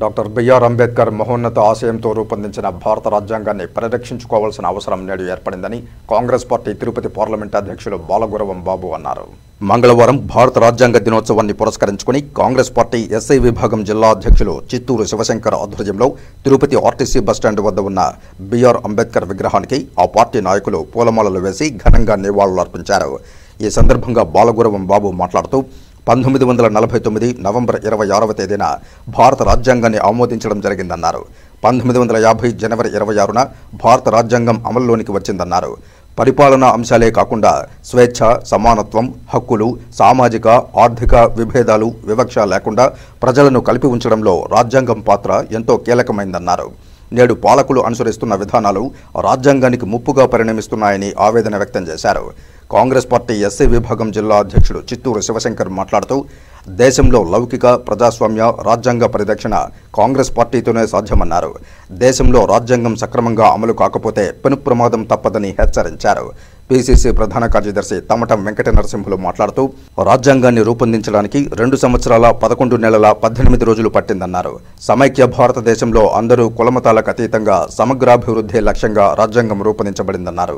Doctor BR Ambedkar మహోన్నత ఆశయంతో రూపొందించిన భారత రాజ్యాంగాన్ని పరిరక్షించుకోవాల్సిన అవసరం నేడు ఏర్పడిందని Congress party Tirupati parliament అధ్యక్షులు బాలగురవం బాబు అన్నారు. మంగళవారం భారత రాజ్యాంగ దినోత్సవాన్ని పురస్కరించుకుని కాంగ్రెస్ పార్టీ ఎస్ఐ విభాగం జిల్లా అధ్యక్షులు చిత్తూరు శివశంకర్ ఆధ్వర్యంలో తిరుపతి ఆర్టీసీ బస్టాండ్ వద్ద ఉన్న బిఆర్ అంబేద్కర్ విగ్రహానికి ఆ పార్టీ నాయకులు పూలమాలలు వేసి ఘనంగా నివాళులర్పించారు. ఈ సందర్భంగా బాలగురవం బాబు మాట్లాడుతూ 1949 నవంబర్ 26వ తేదీన భారత రాజ్యాంగాన్ని ఆమోదించడం జరిగిందన్నారు. 1950 జనవరి 26న భారత రాజ్యాంగం అమల్లోనికి వచ్చిందన్నారు. పరిపాలనా అంశాలే కాకుండా స్వేచ్ఛ, సమానత్వం, హక్కులు, సామాజిక, ఆర్థిక విభేదాలు, వివక్ష లేకుండా ప్రజలను కలిపి ఉంచడంలో రాజ్యాంగం పాత్ర ఎంతో కీలకమైందన్నారు. నేడు పాలకులు అనుసరిస్తున్న విధానాలు రాజ్యాంగానికి ముప్పుగా పరిణమిస్తున్నాయని ఆవేదన వ్యక్తం చేశారు. కాంగ్రెస్ పార్టీ ఎస్సీ విభాగం జిల్లా అధ్యక్షుడు చిత్తూరు శివశంకర్ మాట్లాడుతూ దేశంలో లౌకిక, ప్రజాస్వామ్య, రాజ్యాంగ పరిరక్షణ కాంగ్రెస్ పార్టీతోనే సాధ్యమన్నారు. దేశంలో రాజ్యాంగం సక్రమంగా అమలు కాకపోతే పెను ప్రమాదం తప్పదని హెచ్చరించారు. పీసీసీ ప్రధాన కార్యదర్శి తమటం వెంకట నరసింహులు మాట్లాడుతూ రాజ్యాంగాన్ని రూపొందించడానికి 2 సంవత్సరాల 11 నెలల 18 రోజులు పట్టిందన్నారు. సమైక్య భారతదేశంలో అందరూ కులమతాలకు అతీతంగా సమగ్రాభివృద్ధి లక్ష్యంగా రాజ్యాంగం రూపొందించబడిందన్నారు.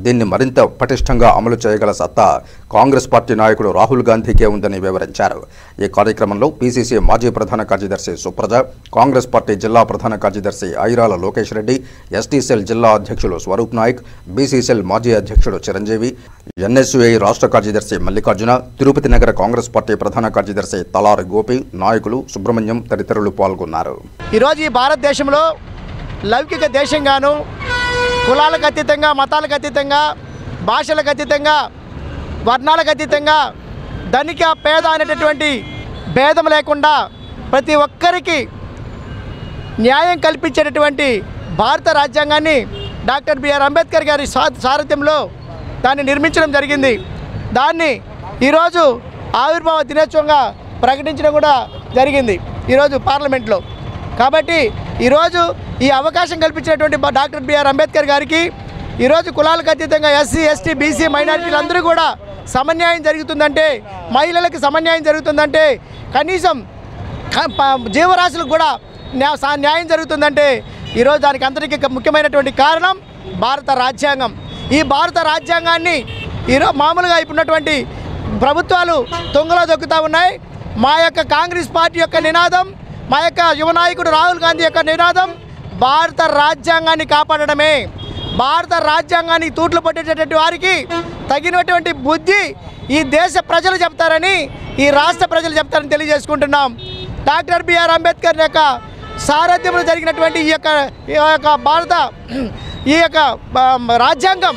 దీన్ని మరింత పటిష్టంగా అమలు చేయగల సత్తా కాంగ్రెస్ పార్టీ నాయకుడు రాహుల్ గాంధీకే ఉందని వివరించారు. ఈ కార్యక్రమంలో పీసీసీ మాజీ ప్రధాన కార్యదర్శి సుప్రజ, కాంగ్రెస్ పార్టీ జిల్లా ప్రధాన కార్యదర్శి ఐరాల లోకేష్ రెడ్డి, ఎస్టీ సెల్ జిల్లా అధ్యక్షులు స్వరూప్ నాయక్, బీసీ సెల్ మాజీ అధ్యక్షుడు చిరంజీవి, ఎన్ఎస్యుఐ రాష్ట్ర కార్యదర్శి మల్లికార్జున, తిరుపతి నగర కాంగ్రెస్ పార్టీ ప్రధాన కార్యదర్శి తలారి గోపి, నాయకులు సుబ్రహ్మణ్యం తదితరులు పాల్గొన్నారు. ఈరోజు ఈ భారతదేశంలో లౌకిక దేశంగాను కులాలకు అతీతంగా, మతాలకు అతీతంగా, భాషలకు అతీతంగా, వర్ణాలకు అతీతంగా, ధనిక పేద అనేటటువంటి భేదం లేకుండా ప్రతి ఒక్కరికి న్యాయం కల్పించేటటువంటి భారత రాజ్యాంగాన్ని డాక్టర్ బిఆర్ అంబేద్కర్ గారి సారథ్యంలో దాన్ని నిర్మించడం జరిగింది. దాన్ని ఈరోజు ఆవిర్భావ దినోత్సవంగా ప్రకటించడం కూడా జరిగింది ఈరోజు పార్లమెంట్లో. కాబట్టి ఈరోజు ఈ అవకాశం కల్పించినటువంటి డాక్టర్ బిఆర్ అంబేద్కర్ గారికి ఈరోజు కులాలకు అతీతంగా ఎస్సీ, ఎస్టీ, బీసీ, మైనారిటీలందరూ కూడా సమన్యాయం జరుగుతుందంటే, మహిళలకు సమన్యాయం జరుగుతుందంటే, కనీసం జీవరాశులకు కూడా న్యాయం జరుగుతుందంటే ఈరోజు దానికి అందరికీ ముఖ్యమైనటువంటి కారణం భారత రాజ్యాంగం. ఈ భారత రాజ్యాంగాన్ని ఈరోజు మామూలుగా ఇప్పుడున్నటువంటి ప్రభుత్వాలు తొంగలో దొక్కుతూ ఉన్నాయి. మా యొక్క కాంగ్రెస్ పార్టీ యొక్క నినాదం, మా యొక్క యువ నాయకుడు రాహుల్ గాంధీ యొక్క నినాదం భారత రాజ్యాంగాన్ని కాపాడడమే. భారత రాజ్యాంగాన్ని తూట్లు పట్టేటటువంటి వారికి తగినటువంటి బుద్ధి ఈ దేశ ప్రజలు చెప్తారని, ఈ రాష్ట్ర ప్రజలు చెప్తారని తెలియజేసుకుంటున్నాం. డాక్టర్ బిఆర్ అంబేద్కర్ యొక్క సారథ్యంలో జరిగినటువంటి ఈ యొక్క రాజ్యాంగం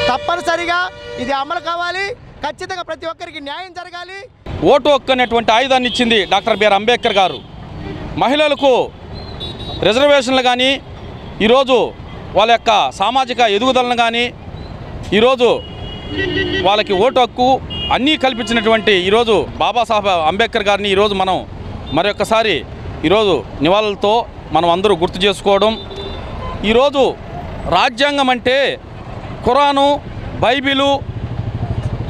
తప్పనిసరిగా ఇది అమలు కావాలి. ఖచ్చితంగా ప్రతి ఒక్కరికి న్యాయం జరగాలి. ఓటు హక్కు అనేటువంటి ఆయుధాన్ని ఇచ్చింది డాక్టర్ బిఆర్ అంబేద్కర్ గారు. మహిళలకు రిజర్వేషన్లు కానీ, ఈరోజు వాళ్ళ యొక్క సామాజిక ఎదుగుదలను కానీ, ఈరోజు వాళ్ళకి ఓటు హక్కు అన్నీ కల్పించినటువంటి ఈరోజు బాబాసాహెబ్ అంబేద్కర్ గారిని ఈరోజు మనం మరొకసారి ఈరోజు నివాళులతో మనం అందరూ గుర్తు చేసుకోవడం. ఈరోజు రాజ్యాంగం అంటే ఖురాను, బైబిలు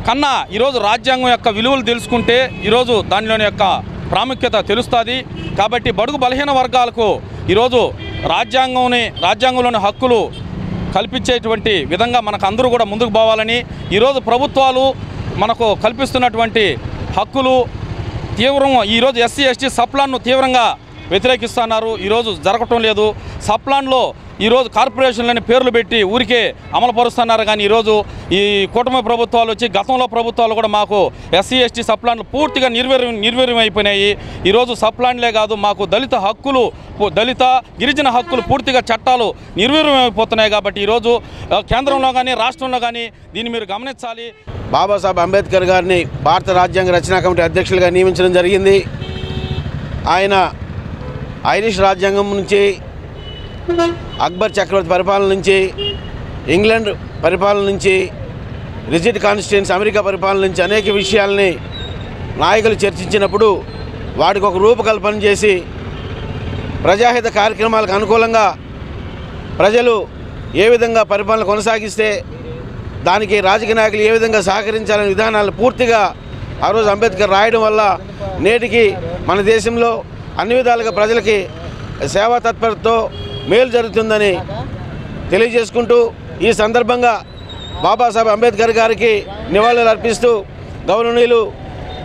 కన్నా ఈరోజు రాజ్యాంగం యొక్క విలువలు తెలుసుకుంటే ఈరోజు దానిలోని యొక్క ప్రాముఖ్యత తెలుస్తుంది. కాబట్టి బడుగు బలహీన వర్గాలకు ఈరోజు రాజ్యాంగంలోని హక్కులు కల్పించేటువంటి విధంగా మనకు అందరూ కూడా ముందుకు పోవాలని, ఈరోజు ప్రభుత్వాలు మనకు కల్పిస్తున్నటువంటి హక్కులు ఈరోజు ఎస్సీ, ఎస్టీ సప్లాన్ను తీవ్రంగా వ్యతిరేకిస్తున్నారు. ఈరోజు జరగటం లేదు. సప్లాన్లో ఈరోజు కార్పొరేషన్లని పేర్లు పెట్టి ఊరికే అమలుపరుస్తున్నారు. కానీ ఈరోజు ఈ కూటమి ప్రభుత్వాలు వచ్చి గతంలో ప్రభుత్వాలు కూడా మాకు ఎస్సీ ఎస్టీ సప్లాన్లు పూర్తిగా నిర్వీర్యం అయిపోయినాయి. ఈరోజు సప్లాన్లే కాదు, మాకు దళిత గిరిజన హక్కులు పూర్తిగా చట్టాలు నిర్వీర్యం అయిపోతున్నాయి. కాబట్టి ఈరోజు కేంద్రంలో కానీ రాష్ట్రంలో కానీ దీన్ని మీరు గమనించాలి. బాబాసాహెబ్ అంబేద్కర్ గారిని భారత రాజ్యాంగ రచనా కమిటీ అధ్యక్షులుగా నియమించడం జరిగింది. ఆయన ఐరిష్ రాజ్యాంగం నుంచి, అక్బర్ చక్రవర్తి పరిపాలన నుంచి, ఇంగ్లాండ్ పరిపాలన నుంచి, రిజిడ్ కాన్స్టిట్యుయెన్సీ అమెరికా పరిపాలన నుంచి అనేక విషయాల్ని నాయకులు చర్చించినప్పుడు వాటికి ఒక రూపకల్పన చేసి ప్రజాహిత కార్యక్రమాలకు అనుకూలంగా ప్రజలు ఏ విధంగా పరిపాలన కొనసాగిస్తే దానికి రాజకీయ నాయకులు ఏ విధంగా సహకరించాలనే విధానాలను పూర్తిగా ఆ రోజు అంబేద్కర్ రాయడం వల్ల నేటికి మన దేశంలో అన్ని విధాలుగా ప్రజలకి సేవా తత్పరతతో మేలు జరుగుతుందని తెలియజేసుకుంటూ ఈ సందర్భంగా బాబాసాహెబ్ అంబేద్కర్ గారికి నివాళులు అర్పిస్తూ గౌరవనీయులు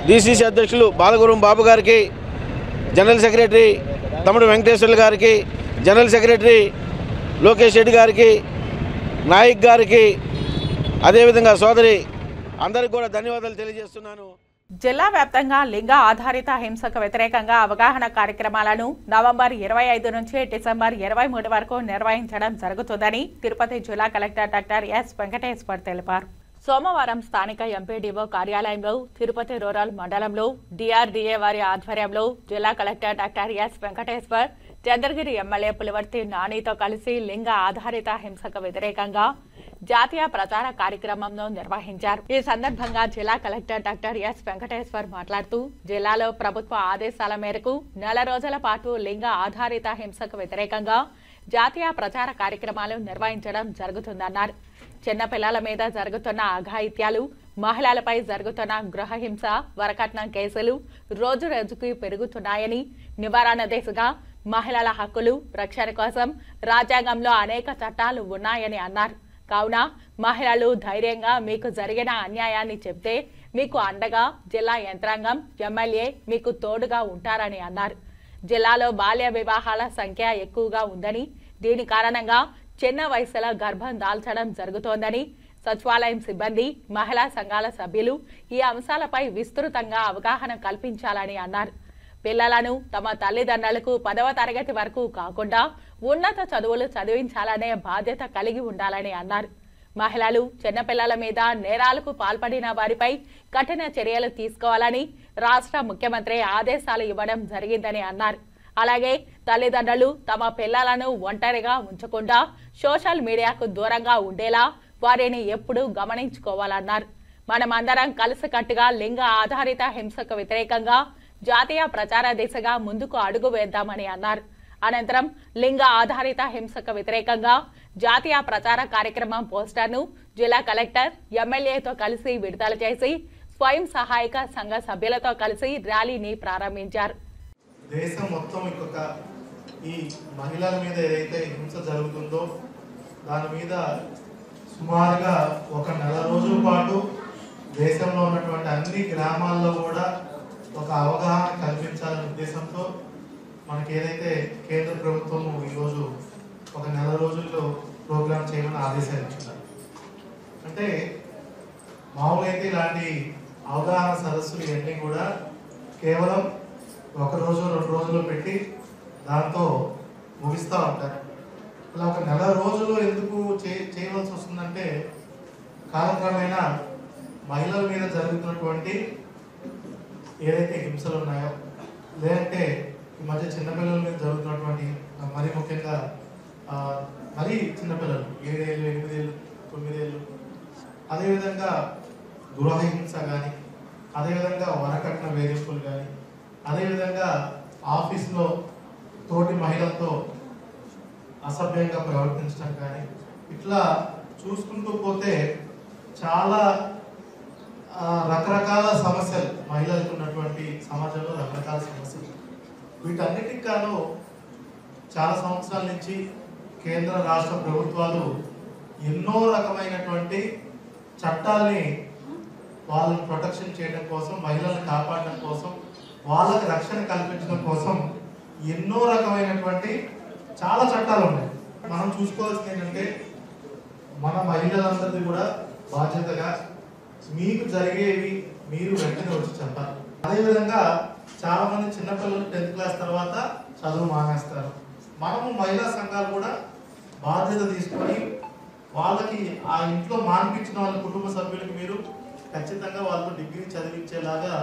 డిసిసి అధ్యక్షులు బాలగురం బాబు గారికి, జనరల్ సెక్రటరీ తమ్ముడు వెంకటేశ్వర్లు గారికి, జనరల్ సెక్రటరీ లోకేష్ రెడ్డి గారికి, నాయక్ గారికి, అదేవిధంగా సోదరి అందరికీ కూడా ధన్యవాదాలు తెలియజేస్తున్నాను. జిల్లా వ్యాప్తంగా లింగ ఆధారిత హింసకు వ్యతిరేకంగా అవగాహన కార్యక్రమాలను నవంబర్ 25 నుంచి డిసెంబర్ 23 వరకు నిర్వహించడం జరుగుతుందని తిరుపతి జిల్లా కలెక్టర్ డాక్టర్ ఎస్ వెంకటేశ్వర్ తెలిపారు. సోమవారం స్థానిక ఎంపీడీఓ కార్యాలయంలో తిరుపతి రూరల్ మండలంలో డిఆర్డీఏ వారి ఆధ్వర్యంలో జిల్లా collector doctor S Venkateshwar Chandragiri MLA Pulivarthi నానితో కలిసి లింగ ఆధారిత హింసకు వ్యతిరేకంగా జాతీయ ప్రచార కార్యక్రమంను నిర్వహించారు. ఈ సందర్భంగా జిల్లా కలెక్టర్ డాక్టర్ ఎస్ వెంకటేశ్వర్ మాట్లాడుతూ జిల్లాలో ప్రభుత్వ ఆదేశాల మేరకు 4 రోజుల పాటు లింగ ఆధారిత హింసకు వ్యతిరేకంగా జాతీయ ప్రచార కార్యక్రమాలు నిర్వహించడం జరుగుతుందన్నారు. చిన్నపిల్లల మీద జరుగుతున్న అఘాయిత్యాలు, మహిళలపై జరుగుతున్న గృహహింస, వరకట్నం కేసులు రోజు రోజుకు పెరుగుతున్నాయని, నివారణ దిశగా మహిళల హక్కులు రక్షణ కోసం రాజ్యాంగంలో అనేక చట్టాలు ఉన్నాయని అన్నారు. కావున మహిళలు ధైర్యంగా మీకు జరిగిన అన్యాయాన్ని చెప్తే మీకు అండగా జిల్లా యంత్రాంగం, ఎమ్మెల్యే మీకు తోడుగా ఉంటారని అన్నారు. జిల్లాలో బాల్య వివాహాల సంఖ్య ఎక్కువగా ఉందని, దీని కారణంగా చిన్న వయసులో గర్భం దాల్చడం జరుగుతోందని, సచివాలయం సిబ్బంది, మహిళా సంఘాల సభ్యులు ఈ అంశాలపై విస్తృతంగా అవగాహన కల్పించాలని అన్నారు. పిల్లలను తమ తల్లిదండ్రులకు 10వ తరగతి వరకు కాకుండా ఉన్నత చదువులు చదివించాలనే బాధ్యత కలిగి ఉండాలని అన్నారు. మహిళలు, చిన్నపిల్లల మీద నేరాలకు పాల్పడిన వారిపై కఠిన చర్యలు తీసుకోవాలని రాష్ట్ర ముఖ్యమంత్రి ఆదేశాలు ఇవ్వడం జరిగిందని అన్నారు. అలాగే తల్లిదండ్రులు తమ పిల్లలను ఒంటరిగా ఉంచకుండా సోషల్ మీడియాకు దూరంగా ఉండేలా వారిని ఎప్పుడూ గమనించుకోవాలన్నారు. మనమందరం కలిసికట్టుగా లింగ ఆధారిత హింసకు వ్యతిరేకంగా జాతీయ ప్రచార దిశగా ముందుకు అడుగు వేద్దామని అన్నారు. అనంతరం లింగ ఆధారిత హింసకు వ్యతిరేకంగా జాతీయ ప్రచార కార్యక్రమం పోస్టర్ను జిల్లా కలెక్టర్, ఎమ్మెల్యేతో కలిసి విడుదల చేసి స్వయం సహాయక సంఘ సభ్యులతో కలిసి ర్యాలీని ప్రారంభించారు. దేశం మొత్తం ఈ మహిళల మీద ఏదైతే హింస జరుగుతుందో దాని మీద సుమారుగా 1 నెల రోజుల పాటు దేశంలో ఉన్నటువంటి అన్ని గ్రామాల్లో కూడా ఒక అవగాహన కల్పించాలనే ఉద్దేశంతో మనకి ఏదైతే కేంద్ర ప్రభుత్వం ఈరోజు 1 నెల రోజుల్లో ప్రోగ్రామ్ చేయమని ఆదేశాలు ఇచ్చున్నారు. అంటే మామూలుగా అయితే ఇలాంటి అవగాహన సదస్సులు ఇవన్నీ కూడా కేవలం 1 రోజు 2 రోజులు పెట్టి దాంతో ముగిస్తూ ఉంటారు. ఇలా 1 నెల రోజులు ఎందుకు చేయవలసి వస్తుందంటే కాలక్రమేణా మహిళల మీద జరుగుతున్నటువంటి ఏదైతే హింసలు ఉన్నాయో, లేదంటే ఈ మధ్య చిన్నపిల్లల మీద జరుగుతున్నటువంటి మరీ ముఖ్యంగా మరీ చిన్నపిల్లలు 7 ఏళ్ళు, 8 ఏళ్ళు, 9 ఏళ్ళు, అదేవిధంగా గృహహింస కానీ, అదేవిధంగా వరకట్న వేధింపులు కానీ, అదేవిధంగా ఆఫీస్లో తోటి మహిళలతో అసభ్యంగా ప్రవర్తించడం కానీ, ఇట్లా చూసుకుంటూ పోతే చాలా రకరకాల సమస్యలు మహిళలకు ఉన్నటువంటి సమాజంలో రకరకాల సమస్యలు. వీటన్నిటికి గాను చాలా సంవత్సరాల నుంచి కేంద్ర రాష్ట్ర ప్రభుత్వాలు ఎన్నో రకమైనటువంటి చట్టాలని వాళ్ళని ప్రొటెక్షన్ చేయడం కోసం, మహిళలను కాపాడడం కోసం, వాళ్ళకి రక్షణ కల్పించడం కోసం ఎన్నో రకమైనటువంటి చాలా చట్టాలు ఉన్నాయి. మనం చూసుకోవాల్సింది ఏంటంటే మన మహిళలందరిది కూడా బాధ్యతగా మీకు జరిగేవి మీరు వెంటనే వచ్చి చెప్పాలి. అదేవిధంగా చాలా మంది చిన్నపిల్లలు 10th క్లాస్ తర్వాత చదువు మానేస్తారు. మనము మహిళా సంఘాలు కూడా బాధ్యత తీసుకొని వాళ్ళకి ఆ ఇంట్లో మానిపించిన వాళ్ళ కుటుంబ సభ్యులకి మీరు ఖచ్చితంగా వాళ్ళకు డిగ్రీ చదివించేలాగా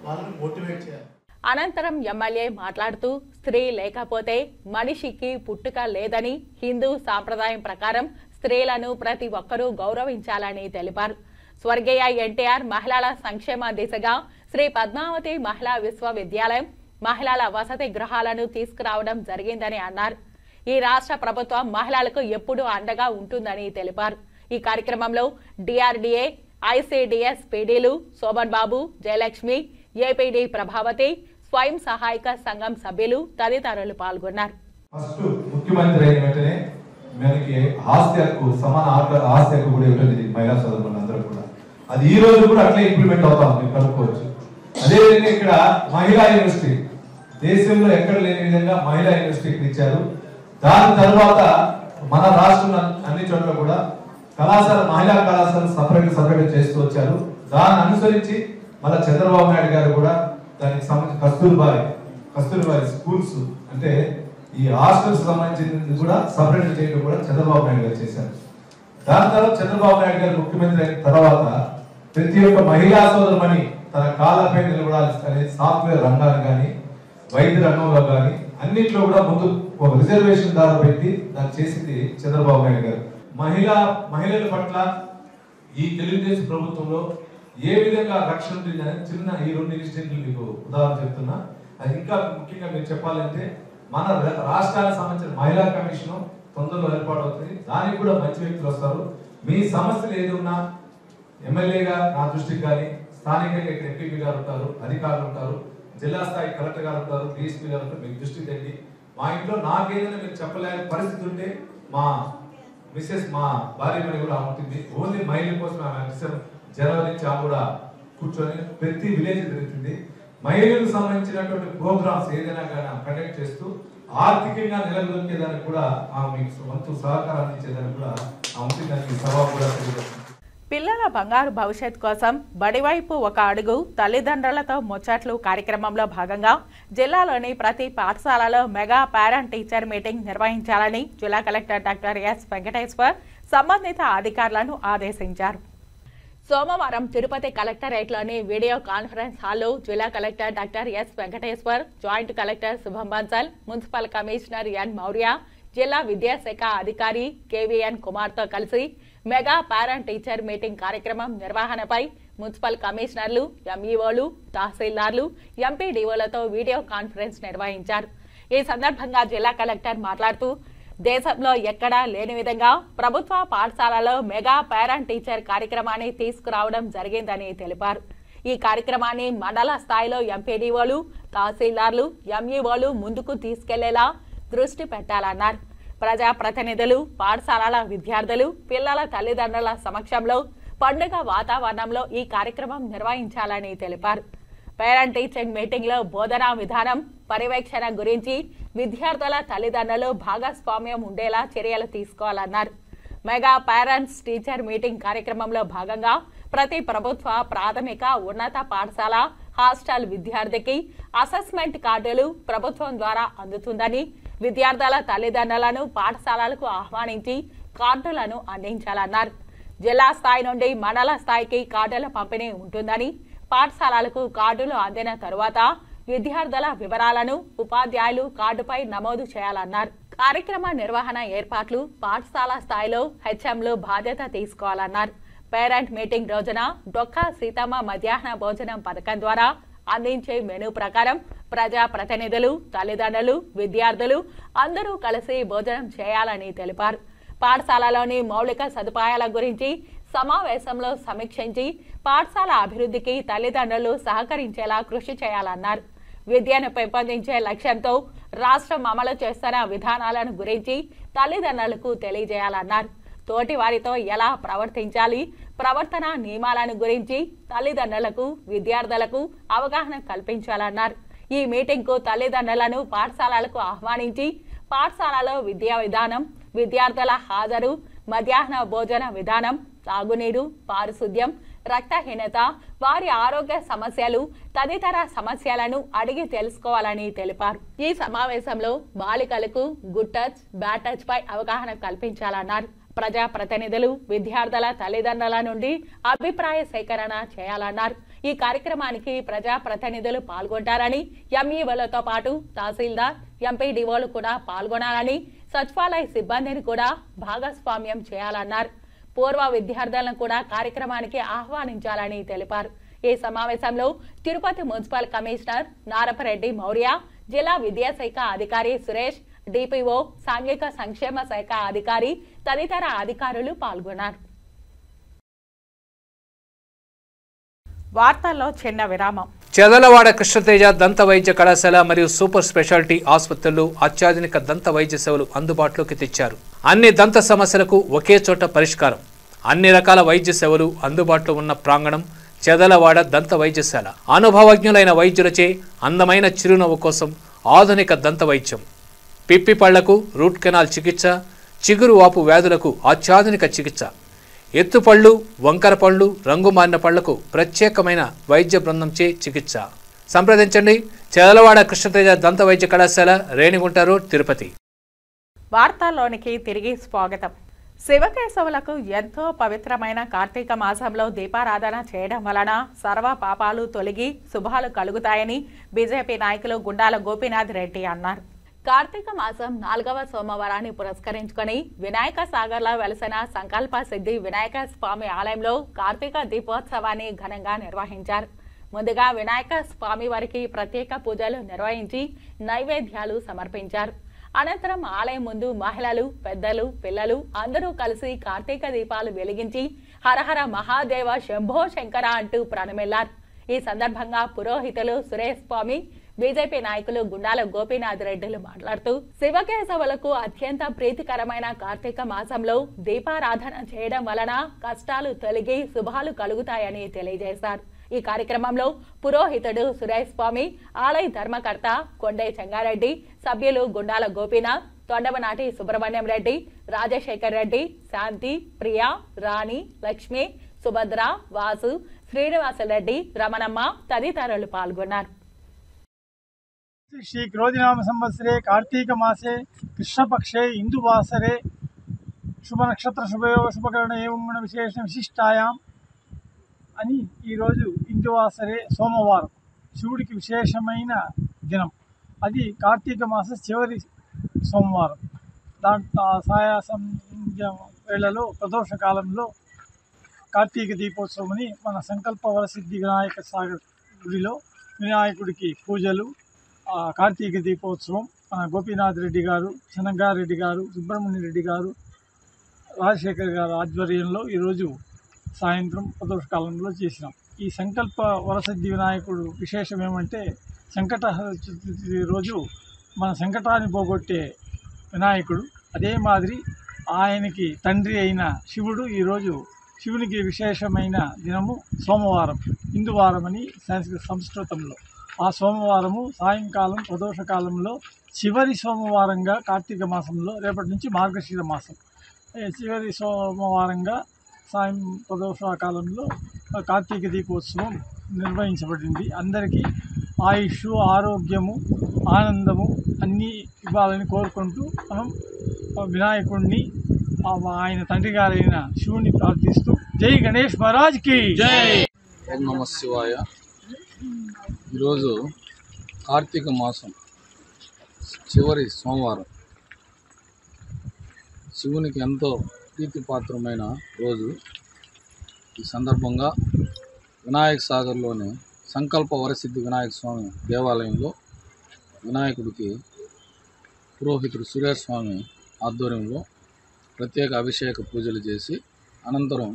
వాళ్ళని మోటివేట్ చేయాలి. అనంతరం ఎమ్మెల్యే మాట్లాడుతూ స్త్రీ లేకపోతే మనిషికి పుట్టుక లేదని, హిందూ సాంప్రదాయం ప్రకారం స్త్రీలను ప్రతి ఒక్కరూ గౌరవించాలని తెలిపారు. స్వర్గీయ ఎన్టీఆర్ మహిళల సంక్షేమ దిశగా శ్రీ పద్మావతి మహిళా విశ్వవిద్యాలయం మహిళల వసతి గృహాలను తీసుకురావడం జరిగిందని అన్నారు. ఈ రాష్ట్ర ప్రభుత్వం మహిళలకు ఎప్పుడూ అండగా ఉంటుందని తెలిపారు. ఈ కార్యక్రమంలో డిఆర్డీఏ, ఐసిడిఎస్ పీడీలు శోభన్ బాబు, జయలక్ష్మి, ఏపీడీ ప్రభావతి, స్వయం సహాయక సంఘం సభ్యులు తదితరులు పాల్గొన్నారు. ఫస్ట్ ముఖ్యమంత్రి అయిన వెంటనే మనకి ఆస్తి హక్కు, సమాన ఆస్తి హక్కు కూడా ఇవ్వడం మహిళా సోదరులందరూ కూడా. అది ఈ రోజు కూడా అట్లే ఇంప్లిమెంట్ అవుతాం, మీరు కనుక్కోవచ్చు. అదేవిధంగా ఇక్కడ మహిళా యూనివర్సిటీ దేశంలో ఎక్కడ లేని విధంగా మహిళా యూనివర్సిటీ ఇచ్చారు. దాని తర్వాత మన రాష్ట్రం అన్ని చోట్ల కూడా కళాశాల, మహిళా కళాశాల సపరేట్ చేస్తూ వచ్చారు. దాన్ని అనుసరించి మళ్ళీ చంద్రబాబు నాయుడు గారు కూడా దానికి సంబంధించి కస్తూర్బాయి స్కూల్స్ అంటే ఈ హాస్టల్స్ సంబంధించింది కూడా సపరేట్ చేయడం కూడా చంద్రబాబు నాయుడు గారు చేశారు. దాని తర్వాత చంద్రబాబు నాయుడు గారు ముఖ్యమంత్రి అయిన తర్వాత ప్రతి ఒక్క మహిళా సోదరుమని తన కాళ్ళపై నిలబడాలి అనే సాఫ్ట్వేర్ రంగాన్ని కానీ, వైద్య రంగంలో కానీ అన్నింటిలో కూడా ముందు ఒక రిజర్వేషన్ ద్వారా పెట్టి దాన్ని చేసింది చంద్రబాబు నాయుడు గారు. మహిళల పట్ల ఈ తెలుగుదేశం ప్రభుత్వంలో ఏ విధంగా రక్షణ ఉంటుందని చిన్న ఈ 2 ఇన్సిడెంట్లు మీకు ఉదాహరణ చెప్తున్నా. అది ఇంకా ముఖ్యంగా మీరు చెప్పాలంటే మన రాష్ట్రానికి సంబంధించిన మహిళా కమిషన్ తొందరలో ఏర్పాటు అవుతుంది. దానికి కూడా మంచి వ్యక్తులు వస్తారు. మీ సమస్యలు ఏది ఉన్నా ఎమ్మెల్యేగా నా దృష్టికి కానీ, స్థానికంగా ఇక్కడ ఎంపీ గారు ఉంటారు, అధికారులు ఉంటారు, జిల్లా స్థాయి కలెక్టర్ గారు ఉంటారు, డిఎస్పీ గారు ఉంటారు, మీకు దృష్టికి తెండి. మా ఇంట్లో నాకేదైనా మీరు చెప్పలేని పరిస్థితి ఉంటే మా మిస్సెస్, మా భార్య మని కూడా ఉంటుంది. ఓన్లీ మహిళల కోసం ఆమె జనవరి నుంచి ఆమె కూడా కూర్చొని ప్రతి విలేజ్ తిరుగుతుంది. మహిళలకు సంబంధించినటువంటి ప్రోగ్రామ్స్ ఏదైనా కానీ కండక్ట్ చేస్తూ ఆర్థికంగా నిలదొక్కేదానికి కూడా ఆమె మీకు వంతు సహకారం అందించేదానికి కూడా ఆ ఉంటుందని సభ కూడా తెలియజేస్తుంది. పిల్లల బంగారు భవిష్యత్ కోసం బడివైపు ఒక అడుగు, తల్లిదండ్రులతో ముచ్చట్లు కార్యక్రమంలో భాగంగా జిల్లాలోని ప్రతి పాఠశాలలో మెగా పేరెంట్ టీచర్ మీటింగ్ నిర్వహించాలని జిల్లా కలెక్టర్ డాక్టర్ ఎస్ వెంకటేశ్వర్ సంబంధిత అధికారులను ఆదేశించారు. సోమవారం తిరుపతి కలెక్టరేట్లోని వీడియో కాన్ఫరెన్స్ హాల్లో జిల్లా collector doctor S Venkateshwar, joint collector Shubham Bansal, municipal commissioner N Maurya, జిల్లా విద్యాశాఖ అధికారి కేవీఎన్ కుమార్తో కలిసి మెగా పేరెంట్ టీచర్ మీటింగ్ కార్యక్రమం నిర్వహణపై మున్సిపల్ కమిషనర్లు, ఎంఈఓలు, తహసీల్దార్లు, ఎంపీడీఓలతో వీడియో కాన్ఫరెన్స్ నిర్వహించారు. ఈ సందర్భంగా జిల్లా కలెక్టర్ మాట్లాడుతూ దేశంలో ఎక్కడా లేని విధంగా ప్రభుత్వ పాఠశాలలో మెగా పేరెంట్ టీచర్ కార్యక్రమాన్ని తీసుకురావడం జరిగిందని తెలిపారు. ఈ కార్యక్రమాన్ని మండల స్థాయిలో ఎంపీడీఓలు, తహసీల్దార్లు, ఎంఈఓలు ముందుకు తీసుకెళ్లేలా దృష్టి పెట్టాలన్నారు. ప్రజాప్రతినిధులు, పాఠశాలల విద్యార్థులు, పిల్లల తల్లిదండ్రుల సమక్షంలో పండుగ వాతావరణంలో ఈ కార్యక్రమం నిర్వహించాలని తెలిపారు. పేరెంట్ టీచింగ్ మీటింగ్ లో బోధనా విధానం, పర్యవేక్షణ గురించి విద్యార్థుల తల్లిదండ్రులు భాగస్వామ్యం ఉండేలా చర్యలు తీసుకోవాలన్నారు. మెగా పేరెంట్స్ టీచర్ మీటింగ్ కార్యక్రమంలో భాగంగా ప్రతి ప్రభుత్వ ప్రాథమిక ఉన్నత పాఠశాల హాస్టల్ విద్యార్థికి అసెస్మెంట్ కార్డులు ప్రభుత్వం ద్వారా అందుతుందని, విద్యార్థుల తల్లిదండ్రులను పాఠశాలలకు ఆహ్వానించి కార్డులను అందించాలన్నారు. జిల్లా స్థాయి నుండి మండల స్థాయికి కార్డుల పంపిణీ ఉంటుందని, పాఠశాలలకు కార్డులు అందిన తరువాత విద్యార్థుల వివరాలను ఉపాధ్యాయులు కార్డుపై నమోదు చేయాలన్నారు. కార్యక్రమ నిర్వహణ ఏర్పాట్లు పాఠశాల స్థాయిలో హెచ్ఎంలు బాధ్యత తీసుకోవాలన్నారు. పేరెంట్ మీటింగ్ రోజున డొక్కా సీతమ్మ మధ్యాహ్న భోజనం పథకం ద్వారా అందించే మెనూ ప్రకారం ప్రజాప్రతినిధులు, తల్లిదండ్రులు, విద్యార్థులు అందరూ కలిసి భోజనం చేయాలని తెలిపారు. పాఠశాలలోని మౌలిక సదుపాయాల గురించి సమావేశంలో సమీక్షించి పాఠశాల అభివృద్ధికి తల్లిదండ్రులు సహకరించేలా కృషి చేయాలన్నారు. విద్యను పెంపొందించే లక్ష్యంతో రాష్ట్రం అమలు చేస్తున్న విధానాలను గురించి తల్లిదండ్రులకు తెలియజేయాలన్నారు. తోటి వారితో ఎలా ప్రవర్తించాలి, ప్రవర్తన నియమాలను గురించి తల్లిదండ్రులకు, విద్యార్థులకు అవగాహన కల్పించాలన్నారు. ఈ మీటింగ్ కు తల్లిదండ్రులను పాఠశాలలకు ఆహ్వానించి పాఠశాలలో విద్యా విధానం, విద్యార్థుల హాజరు, మధ్యాహ్న భోజన విధానం, తాగునీరు, పారిశుద్ధ్యం, రక్తహీనత, వారి ఆరోగ్య సమస్యలు తదితర సమస్యలను అడిగి తెలుసుకోవాలని తెలిపారు. ఈ సమావేశంలో బాలికలకు గుడ్ టచ్, బ్యాడ్ టచ్ పై అవగాహన కల్పించాలన్నారు. ప్రజా ప్రతినిధులు విద్యార్థుల తల్లిదండ్రుల నుండి అభిప్రాయ సేకరణ చేయాలన్నారు. ఈ కార్యక్రమానికి ప్రజా ప్రతినిధులు పాల్గొంటారని, ఎంఈఓలతో పాటు తహసీల్దార్, ఎంపీడీఓలు కూడా పాల్గొనాలని, సచివాలయ సిబ్బందిని కూడా భాగస్వామ్యం చేయాలన్నారు. పూర్వ విద్యార్థులను కూడా కార్యక్రమానికి ఆహ్వానించాలని తెలిపారు. ఈ సమావేశంలో తిరుపతి మున్సిపల్ కమిషనర్ నారపరెడ్డి మౌర్య, జిల్లా విద్యాశాఖ అధికారి సురేష్, డిపిఓ, సాంఘిక సంక్షేమ శాఖ అధికారి తదితర అధికారులు పాల్గొన్నారు. వార్తల్లో చిన్న విరామం. చదలవాడ కృష్ణతేజ దంత వైద్య కళాశాల మరియు సూపర్ స్పెషాలిటీ ఆసుపత్రులు అత్యాధునిక దంత వైద్య సేవలు అందుబాటులోకి తెచ్చారు. అన్ని దంత సమస్యలకు ఒకే చోట పరిష్కారం. అన్ని రకాల వైద్య సేవలు అందుబాటులో ఉన్న ప్రాంగణం చదలవాడ దంత వైద్యశాల. అనుభవజ్ఞులైన వైద్యులచే అందమైన చిరునవ్వు కోసం ఆధునిక దంత వైద్యం, పిప్పి పళ్లకు రూట్ కెనాల్ చికిత్స, చిగురు వాపు వ్యాధులకు అత్యాధునిక చికిత్స, ఎత్తుపళ్ళు, వంకర పళ్ళు, రంగు మారిన పళ్లకు ప్రత్యేకమైన వైద్య బృందంచే చికిత్స. సంప్రదించండి చదలవాడ కృష్ణతేజ దంత వైద్య కళాశాల, రేణిగుంట రోడ్, తిరుపతి. వార్తల్లోనికి తిరిగి స్వాగతం. శివకేశవులకు ఎంతో పవిత్రమైన కార్తీక మాసంలో దీపారాధన చేయడం వలన సర్వ పాపాలు తొలగి శుభాలు కలుగుతాయని బీజేపీ నాయకులు గుండాల గోపీనాథ్ రెడ్డి అన్నారు. కార్తీక మాసం 4వ సోమవారాన్ని పురస్కరించుకొని వినాయక సాగర్లో వెలసిన సంకల్ప సిద్ధి వినాయక స్వామి ఆలయంలో కార్తీక దీపోత్సవాన్ని ఘనంగా నిర్వహించారు. ముందుగా వినాయక స్వామి వారికి ప్రత్యేక పూజలు నిర్వహించి నైవేద్యాలు సమర్పించారు. అనంతరం ఆలయం ముందు మహిళలు, పెద్దలు, పిల్లలు అందరూ కలిసి కార్తీక దీపాలు వెలిగించి హరహర మహాదేవ శంభో శంకర అంటూ ప్రణమిల్లారు. ఈ సందర్భంగా పురోహితులు సురేష్ స్వామి, బీజేపీ నాయకులు గుండాల గోపీనాథ్ రెడ్డిలు మాట్లాడుతూ శివకేశవులకు అత్యంత ప్రీతికరమైన కార్తీక మాసంలో దీపారాధన చేయడం వలన కష్టాలు తొలగి శుభాలు కలుగుతాయని తెలియజేశారు. ఈ కార్యక్రమంలో పురోహితుడు సురేష్ స్వామి, ఆలయ ధర్మకర్త కొండే చెంగారెడ్డి, సభ్యులు గుండాల గోపీనాథ్, తొండమనాటి సుబ్రహ్మణ్యం రెడ్డి, రాజశేఖర్ రెడ్డి, శాంతి, ప్రియా, రాణి, లక్ష్మి, సుభద్ర, వాసు, శ్రీనివాసరెడ్డి, రమణమ్మ తదితరులు పాల్గొన్నారు. శ్రీ క్రోధినామ సంవత్సరే కార్తీక మాసే కృష్ణపక్షే ఇందువాసరే శుభ నక్షత్ర శుభయోగ శుభకరణ ఏం విశేష విశిష్టాయాం అని ఈరోజు ఇందువాసరే సోమవారం శివుడికి విశేషమైన దినం. అది కార్తీక మాస చివరి సోమవారం. దాంట్లో సాయాసం వేళలో ప్రదోష కాలంలో కార్తీక దీపోత్సవం అని మన సంకల్ప వరసిద్ధి వినాయక సాగర్ గుడిలో వినాయకుడికి పూజలు, కార్తీక దీపోత్సవం మన గోపీనాథ్ రెడ్డి గారు, చెనంగారెడ్డి గారు, సుబ్రహ్మణ్య రెడ్డి గారు, రాజశేఖర్ గారు ఆధ్వర్యంలో ఈరోజు సాయంత్రం ప్రదోష కాలంలో చేసినాం. ఈ సంకల్ప వరసిద్ధి వినాయకుడు విశేషం ఏమంటే సంకట చతుర్థి రోజు మన సంకటాన్ని పోగొట్టే వినాయకుడు. అదే మాదిరి ఆయనకి తండ్రి అయిన శివుడు ఈరోజు శివునికి విశేషమైన దినము సోమవారం, హిందువారం అని సంస్కృతంలో. ఆ సోమవారము సాయంకాలం ప్రదోషకాలంలో చివరి సోమవారంగా కార్తీక మాసంలో, రేపటి నుంచి మార్గశిర మాసం చివరి సోమవారంగా సాయం ప్రదోషకాలంలో కార్తీక దీపోత్సవం నిర్వహించబడింది. అందరికీ ఆయుష్, ఆరోగ్యము, ఆనందము అన్నీ ఇవ్వాలని కోరుకుంటూ మనం వినాయకుడిని, ఆయన తండ్రి గారైన శివుని ప్రార్థిస్తూ జై గణేష్ మహారాజ్కి జై. ఓం నమః శివాయ. ఈరోజు కార్తీక మాసం చివరి సోమవారం, శివునికి ఎంతో ప్రీతిపాత్రమైన రోజు. ఈ సందర్భంగా వినాయక సాగర్లోని సంకల్ప వరసిద్ధి వినాయక స్వామి దేవాలయంలో వినాయకుడికి పురోహితుడు సురేష్ స్వామి ఆధ్వర్యంలో ప్రత్యేక అభిషేక పూజలు చేసి అనంతరం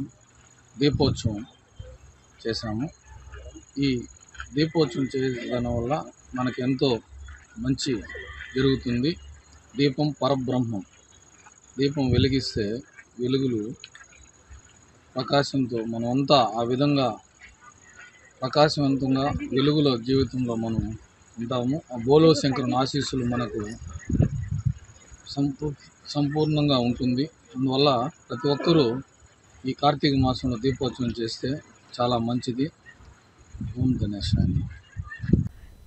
దీపోత్సవం చేశాము. ఈ దీపోత్సవం చేయడం వల్ల మనకి ఎంతో మంచి జరుగుతుంది. దీపం పరబ్రహ్మం. దీపం వెలిగిస్తే వెలుగులు ప్రకాశంతో మనమంతా ఆ విధంగా ప్రకాశవంతంగా వెలుగుల జీవితంలో మనం ఉంటాము. ఆ బోలో శంకరుని ఆశీస్సులు మనకు సంపూర్ణంగా ఉంటుంది. అందువల్ల ప్రతి ఒక్కరూ ఈ కార్తీక మాసంలో దీపోత్సవం చేస్తే చాలా మంచిది. ఓం గణేశాయ.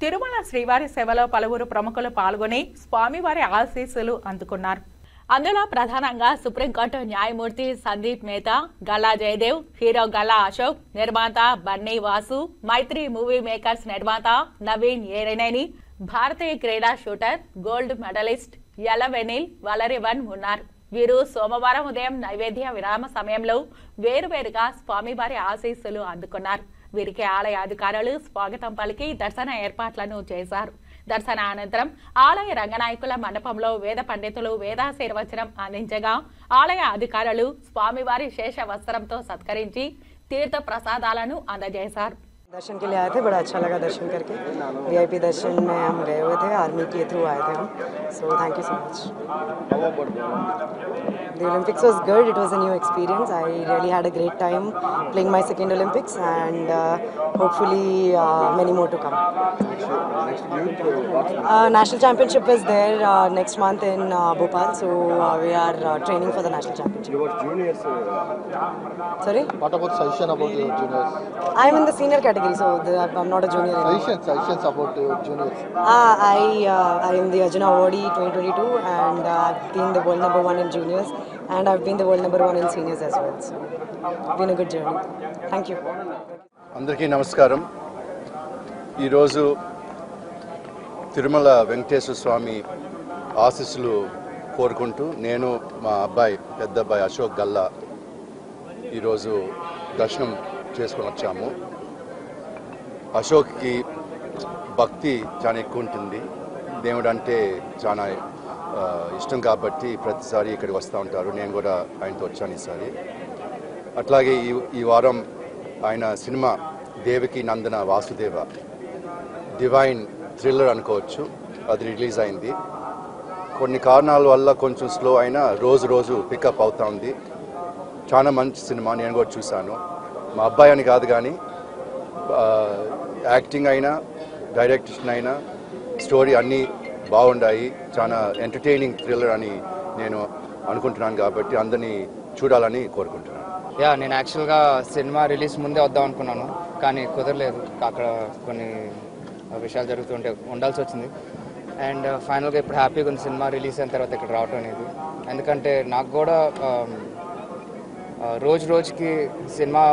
తిరుమల శ్రీవారి సేవలో పలువురు ప్రముఖులు పాల్గొని స్వామివారి ఆశీస్సులు అందుకున్నారు. అందులో ప్రధానంగా సుప్రీంకోర్టు న్యాయమూర్తి సందీప్ మేతా, గల్లా జయదేవ్, హీరో గల్లా అశోక్, నిర్మాత బన్నీ వాసు, మైత్రి మూవీ మేకర్స్ నిర్మాత నవీన్ ఏరేనేని, భారతీయ క్రీడా shooter, gold medallist Elavenil Valarivan ఉన్నారు. వీరు సోమవారం ఉదయం నైవేద్య విరామ సమయంలో వేరువేరుగా స్వామివారి ఆశీస్సులు అందుకున్నారు. వీరికి ఆలయ అధికారులు స్వాగతం పలికి దర్శన ఏర్పాట్లను చేశారు. దర్శన అనంతరం ఆలయ రంగనాయకుల మండపంలో వేద పండితులు వేదాశీర్వచనం అందించగా ఆలయ అధికారులు స్వామివారి శేష వస్త్రంతో సత్కరించి తీర్థ ప్రసాదాలను అందజేశారు. दर्शन के लिए आए थे, बड़ा अच्छा लगा दर्शन करके. VIP दर्शन में हम गए हुए थे, आर्मी के थ्रू आए थे हम. So thank you so much. The Olympics was good. It was a new experience. I really had a great time playing my second Olympics and hopefully many more to come. National Championship is there next month in Bhopal. So we are training for the National Championship. Your juniors? Sorry? What about suggestion about your juniors? I'm in the senior category, so I'm not a junior anymore. Suggestions about your juniors? I am the Arjuna Awardee 2022 and I've been the world number 1 in juniors and I've been the world number 1 in seniors as well. So it's been a good journey. Thank you. అందరికీ నమస్కారం. ఈరోజు తిరుమల వెంకటేశ్వర స్వామి ఆశీస్సులు కోరుకుంటూ నేను మా పెద్ద అబ్బాయి అశోక్ గల్లా ఈరోజు దర్శనం చేసుకొని వచ్చాము. అశోక్కి భక్తి చాలా ఎక్కువ ఉంటుంది. దేవుడు అంటే చాలా ఇష్టం కాబట్టి ప్రతిసారి ఇక్కడికి వస్తూ ఉంటారు. నేను కూడా ఆయనతో వచ్చాను ఈసారి. అట్లాగే ఈ వారం ఆయన సినిమా దేవకి నందన వాసుదేవ డివైన్ థ్రిల్లర్ అనుకోవచ్చు, అది రిలీజ్ అయింది. కొన్ని కారణాల వల్ల కొంచెం స్లో అయినా రోజు పికప్ అవుతా ఉంది. చాలా మంచి సినిమా, నేను కూడా చూశాను. మా అబ్బాయి అని కాదు కానీ యాక్టింగ్ అయినా డైరెక్షన్ అయినా స్టోరీ అన్నీ బాగుండాయి. చాలా ఎంటర్టైనింగ్ థ్రిల్లర్ అని నేను అనుకుంటున్నాను కాబట్టి అందరినీ చూడాలని కోరుకుంటున్నాను. నేను యాక్చువల్గా సినిమా రిలీజ్ ముందే వద్దాం అనుకున్నాను, కానీ కుదరలేదు. అక్కడ కొన్ని విషయాలు జరుగుతుంటే ఉండాల్సి వచ్చింది. అండ్ ఫైనల్గా ఇప్పుడు హ్యాపీగా ఉంది సినిమా రిలీజ్ అయిన తర్వాత ఇక్కడ రావటం అనేది. ఎందుకంటే నాకు కూడా రోజుకి సినిమా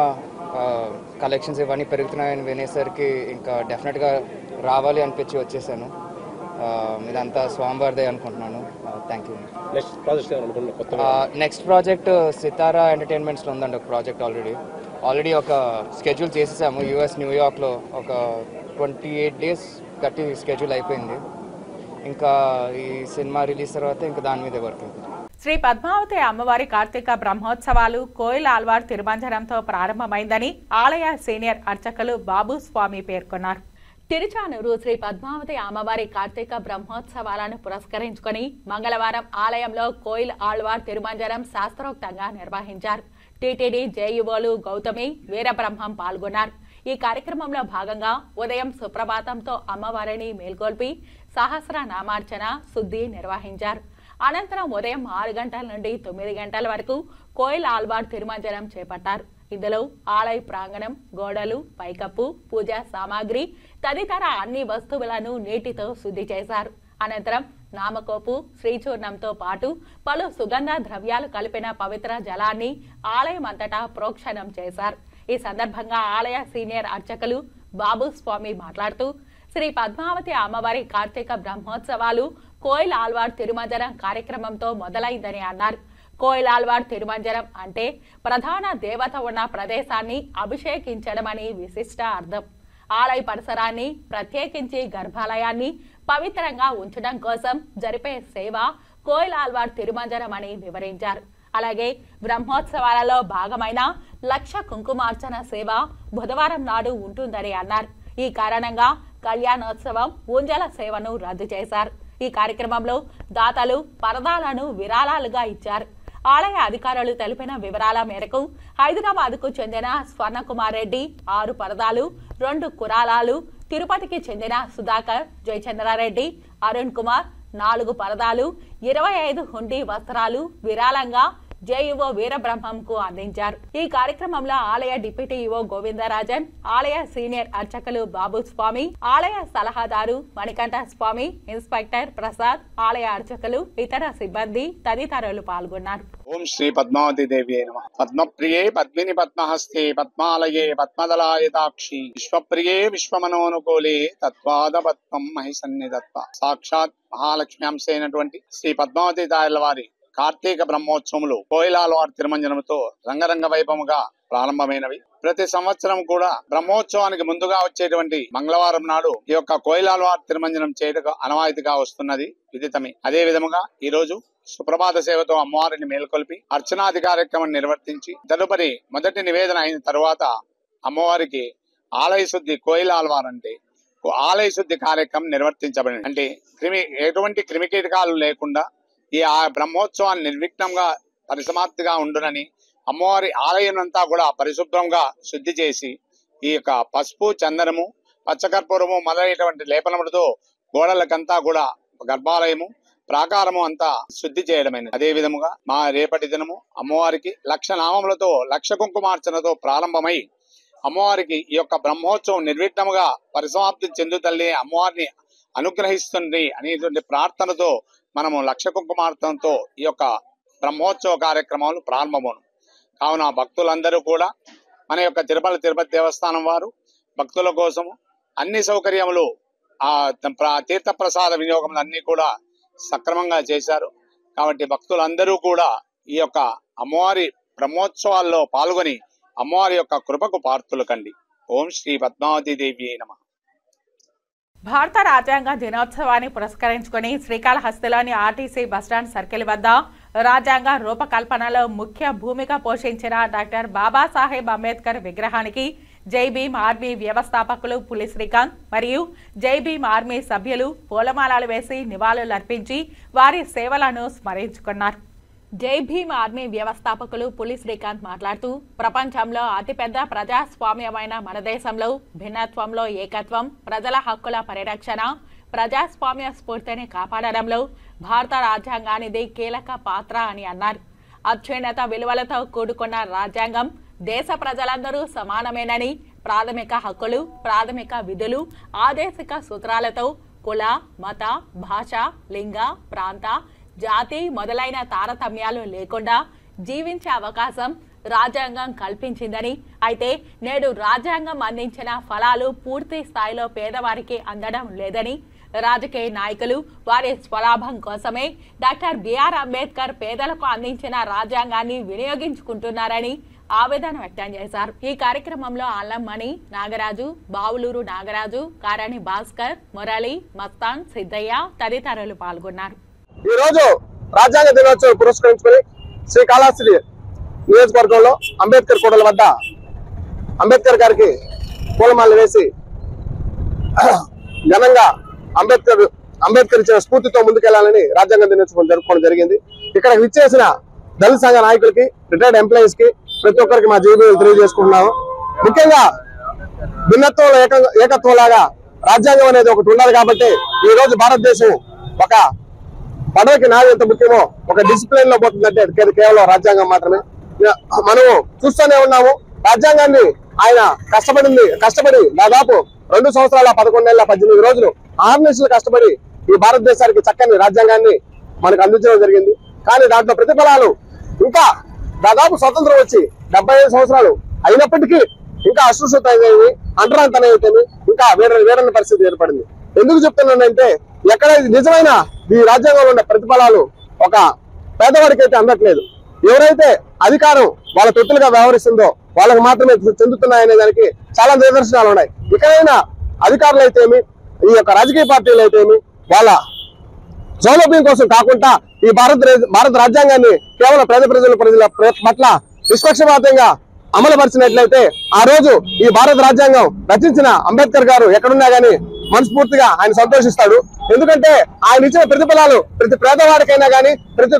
కలెక్షన్స్ ఇవన్నీ పెరుగుతున్నాయని వినేసరికి ఇంకా డెఫినెట్గా రావాలి అనిపించి వచ్చేసాను. ఇదంతా స్వామివారిదే అనుకుంటున్నాను. Thank you. నెక్స్ట్ ప్రాజెక్ట్ సితారా ఎంటర్టైన్మెంట్స్లో ఉందండి ఒక ప్రాజెక్ట్. ఆల్రెడీ ఒక స్కెడ్యూల్ చేసేసాము. యూఎస్ న్యూయార్క్లో ఒక 28 days కట్టి స్కెడ్యూల్ అయిపోయింది. ఇంకా ఈ సినిమా రిలీజ్ తర్వాత ఇంకా దాని మీద వర్క్. శ్రీ పద్మావతి అమ్మవారి కార్తీక బ్రహ్మోత్సవాలు కోయిల్ ఆల్వార్ తిరుమంజనంతో ప్రారంభమైందని ఆలయ సీనియర్ అర్చకులు బాబు స్వామి పేర్కొన్నారు. తిరుచానూరు శ్రీ పద్మావతి అమ్మవారి కార్తీక బ్రహ్మోత్సవాలను పురస్కరించుకొని మంగళవారం ఆలయంలో కోయిల్ ఆళ్వార్ తిరుమంజనం శాస్త్రోక్తంగా నిర్వహించారు. టీటీడీ జేఈఓలు గౌతమి వీరబ్రహ్మం పాల్గొన్నారు. ఈ కార్యక్రమంలో భాగంగా ఉదయం సుప్రభాతంతో అమ్మవారిని మేల్కొల్పి సహస్ర నామార్చన శుద్ధి నిర్వహించారు. అనంతరం ఉదయం 6 గంటల నుండి 9 గంటల వరకు కోయిల్ ఆల్వార్ తిరుమంజనం చేపట్టారు. ఇందులో ఆలయ ప్రాంగణం, గోడలు, పైకప్పు, పూజా సామాగ్రి తదితర అన్ని వస్తువులను నీటితో శుద్ధి చేశారు. అనంతరం నామకోపు, శ్రీచూర్ణంతో పాటు పలు సుగంధ ద్రవ్యాలు కలిపిన పవిత్ర జలాన్ని ఆలయం అంతటా ప్రోక్షణం చేశారు. ఈ సందర్భంగా ఆలయ సీనియర్ అర్చకులు బాబు స్వామి మాట్లాడుతూ శ్రీ పద్మావతి అమ్మవారి కార్తీక బ్రహ్మోత్సవాలు కోయిల్ ఆల్వార్ తిరుమంజనం కార్యక్రమంతో మొదలైందని అన్నారు. కోయిల్ ఆల్వార్ తిరుమంజనం అంటే ప్రధాన దేవత ఉన్న ప్రదేశాన్ని అభిషేకించడమని విశిష్ట అర్థం. ఆలయ పరిసరాన్ని ప్రత్యేకించి గర్భాలయాన్ని పవిత్రంగా ఉంచడం కోసం జరిపే సేవ కోయిల్ ఆల్వార్ తిరుమంజనం అని వివరించారు. అలాగే బ్రహ్మోత్సవాలలో భాగమైన 1,00,000 కుంకుమార్చన సేవ బుధవారం నాడు ఉంటుందని అన్నారు. ఈ కారణంగా కళ్యాణోత్సవం, ఊంజల సేవను రద్దు చేశారు. ఈ కార్యక్రమంలో దాతలు పరదాలను విరాళాలుగా ఇచ్చారు. ఆలయ అధికారులు తెలిపిన వివరాల మేరకు హైదరాబాద్కు చెందిన స్వర్ణకుమార్ రెడ్డి 6 పరదాలు, 2 కురాలాలు, తిరుపతికి చెందిన సుధాకర్, జయచంద్రారెడ్డి, అరుణ్ కుమార్ 4 పరదాలు 25 హుండీ వస్త్రాలు విరాళంగా జేఈఓ వీరబ్రహ్మంకు అందించారు. ఈ కార్యక్రమంలో ఆలయ డిప్యూటీ ఈఓ గోవిందరాజన్, ఆలయ సీనియర్ అర్చకులు బాబు స్వామి, ఆలయ సలహాదారు మణికంఠ స్వామి, ఇన్స్పెక్టర్ ప్రసాద్, ఆలయ అర్చకులు, ఇతర సిబ్బంది తదితరులు పాల్గొన్నారు. ఓం శ్రీ పద్మావతి దేవి నమః. పద్మప్రియే పద్మిని పద్మహస్తే పద్మాలయే పద్మదలాయతాక్షి విశ్వప్రియే విశ్వమనోనుకూలే తత్వాద పద్మం మహిసన్నిధత్వ. సాక్షాత్ మహాలక్ష్మి అంశ అయినటువంటి శ్రీ పద్మావతి తాయల వారి కార్తీక బ్రహ్మోత్సవములు కోయిలాలవారి తిరుమంజనంతో రంగరంగ వైభవముగా ప్రారంభమైనవి. ప్రతి సంవత్సరం కూడా బ్రహ్మోత్సవానికి ముందుగా వచ్చేటువంటి మంగళవారం నాడు ఈ యొక్క కోయిలాలవారి తిరుమంజనం చేయటకు అనవాయితీగా వస్తున్నది విదితమే. అదే విధముగా ఈ రోజు సుప్రభాత సేవతో అమ్మవారిని మేల్కొల్పి అర్చనాది కార్యక్రమం నిర్వర్తించి తదుపరి మొదటి నివేదన అయిన తర్వాత అమ్మవారికి ఆలయ శుద్ధి కోయిలాలవారు అంటే ఆలయ శుద్ధి కార్యక్రమం నిర్వర్తించబడింది. అంటే ఎటువంటి క్రిమికీటకాలు లేకుండా ఈ బ్రహ్మోత్సవాన్ని నిర్విఘ్నంగా పరిసమాప్తిగా ఉండునని అమ్మవారి ఆలయం అంతా కూడా పరిశుభ్రంగా శుద్ధి చేసి ఈ యొక్క పసుపు చందనము పచ్చకర్పూరము మొదలైనటువంటి లేపనములతో గోడలకంతా కూడా గర్భాలయము ప్రాకారము అంతా శుద్ధి చేయడమైనది. అదే విధముగా మా రేపటి దినము అమ్మవారికి 1,00,000 నామములతో 1,00,000 కుంకుమార్చనతో ప్రారంభమై అమ్మవారికి ఈ యొక్క బ్రహ్మోత్సవం నిర్విఘ్నముగా పరిసమాప్తి చెందుతల్లి అమ్మవారిని అనుగ్రహిస్తుంది అనేటువంటి ప్రార్థనతో మనము 1,00,000 కుంకుమార్చనతో ఈ యొక్క బ్రహ్మోత్సవ కార్యక్రమాలు ప్రారంభమవును. కావున భక్తులందరూ కూడా మన యొక్క తిరుపతి దేవస్థానం వారు భక్తుల కోసము అన్ని సౌకర్యములు తీర్థ ప్రసాద వినియోగములు అన్ని కూడా సక్రమంగా చేశారు. కాబట్టి భక్తులందరూ కూడా ఈ యొక్క అమ్మవారి బ్రహ్మోత్సవాల్లో పాల్గొని అమ్మవారి యొక్క కృపకు పాత్రులు కండి. ఓం శ్రీ పద్మావతి దేవి నమః. భారత రాజ్యాంగ దినోత్సవాన్ని పురస్కరించుకుని శ్రీకాళహస్తిలోని ఆర్టీసీ బస్టాండ్ సర్కిల్ వద్ద రాజ్యాంగ రూపకల్పనలో ముఖ్య భూమిక పోషించిన డాక్టర్ బాబాసాహెబ్ అంబేద్కర్ విగ్రహానికి జై భీమ్ ఆర్మీ వ్యవస్థాపకులు పులి శ్రీకాంత్ మరియు జై భీమ్ ఆర్మీ సభ్యులు పూలమాలలు వేసి నివాళులర్పించి వారి సేవలను స్మరించుకున్నారు. జై భీమ్ ఆర్మీ వ్యవస్థాపకులు పులి శ్రీకాంత్ మాట్లాడుతూ ప్రపంచంలో అతిపెద్ద ప్రజాస్వామ్యమైన మన దేశంలో భిన్నత్వంలో ఏకత్వం, ప్రజల హక్కుల పరిరక్షణ, ప్రజాస్వామ్య స్ఫూర్తిని కాపాడడంలో భారత రాజ్యాంగానిది కీలక పాత్ర అని అన్నారు. అత్యున్నత విలువలతో కూడుకున్న రాజ్యాంగం దేశ ప్రజలందరూ సమానమేనని, ప్రాథమిక హక్కులు, ప్రాథమిక విధులు, ఆదేశిక సూత్రాలతో కుల, మత, భాష, లింగ, ప్రాంత, జాతి మొదలైన తారతమ్యాలు లేకుండా జీవించే అవకాశం రాజ్యాంగం కల్పించిందని, అయితే నేడు రాజ్యాంగం అందించిన ఫలాలు పూర్తి స్థాయిలో పేదవారికి అందడం లేదని, రాజకీయ నాయకులు వారి స్వలాభం కోసమే డాక్టర్ బిఆర్ అంబేద్కర్ పేదలకు అందించిన రాజ్యాంగాన్ని వినియోగించుకుంటున్నారని ఆవేదన వ్యక్తం చేశారు. ఈ కార్యక్రమంలో అల్లంమణి, నాగరాజు, బావులూరు నాగరాజు, కారాణి భాస్కర్, మురళి, మస్తాన్, సిద్ధయ్య తదితరులు పాల్గొన్నారు. ఈ రోజు రాజ్యాంగ దినోత్సవం పురస్కరించుకుని శ్రీకాళహస్తి నియోజకవర్గంలో అంబేద్కర్ కూడల వద్ద అంబేద్కర్ గారికి పూలమాలలు వేసి ఘనంగా అంబేద్కర్ ఇచ్చిన స్ఫూర్తితో ముందుకెళ్లాలని రాజ్యాంగ దినోత్సవం జరుపుకోవడం జరిగింది. ఇక్కడ విచ్చేసిన దళిత సంఘ నాయకులకి, రిటైర్డ్ ఎంప్లాయీస్ కి ప్రతి ఒక్కరికి మా జేబీలు తెలియజేసుకుంటున్నాము. ముఖ్యంగా భిన్నత్వంలో ఏకత్వం లాగా రాజ్యాంగం అనేది ఒకటి ఉండాలి. కాబట్టి ఈ రోజు భారతదేశం ఒక పడవకి నాది ఎంత ముఖ్యమో ఒక డిసిప్లిన్ లో పోతుందంటే అది కేవలం రాజ్యాంగం మాత్రమే. మనము చూస్తూనే ఉన్నాము. రాజ్యాంగాన్ని ఆయన కష్టపడి దాదాపు 2 సంవత్సరాల 11 నెలల 18 రోజులు 6 నెలలు కష్టపడి ఈ భారతదేశానికి చక్కని రాజ్యాంగాన్ని మనకు అందించడం జరిగింది. కానీ దాంట్లో ప్రతిఫలాలు ఇంకా దాదాపు స్వతంత్రం వచ్చి 75 సంవత్సరాలు అయినప్పటికీ ఇంకా అశుశ్రుతమైనవి, అంటరాంతనైతేమి ఇంకా వేరని పరిస్థితి ఏర్పడింది. ఎందుకు చెప్తున్నానంటే ఎక్కడ నిజమైన ఈ రాజ్యాంగంలో ఉన్న ప్రతిఫలాలు ఒక పేదవాడికి అయితే అందట్లేదు. ఎవరైతే అధికారం వాళ్ళ తొత్తులుగా వ్యవహరిస్తుందో వాళ్ళకి మాత్రమే చెందుతున్నాయనే దానికి చాలా నిదర్శనాలు ఉన్నాయి. ఇకనైనా అధికారులు అయితేమి, ఈ యొక్క రాజకీయ పార్టీలు అయితేమి వాళ్ళ సౌలభ్యం కోసం కాకుండా ఈ భారత రాజ్యాంగాన్ని కేవలం ప్రజల పట్ల నిష్పక్షపాతంగా అమలుపరిచినట్లయితే ఆ రోజు ఈ భారత రాజ్యాంగం రచించిన అంబేద్కర్ గారు ఎక్కడున్నా గానీ మనస్ఫూర్తిగా ఆయన సంతోషిస్తాడు. ఎందుకంటే ఆయన ఇచ్చిన ప్రతిఫలాలు ప్రతి పేదవాడికైనా గానీ ప్రతి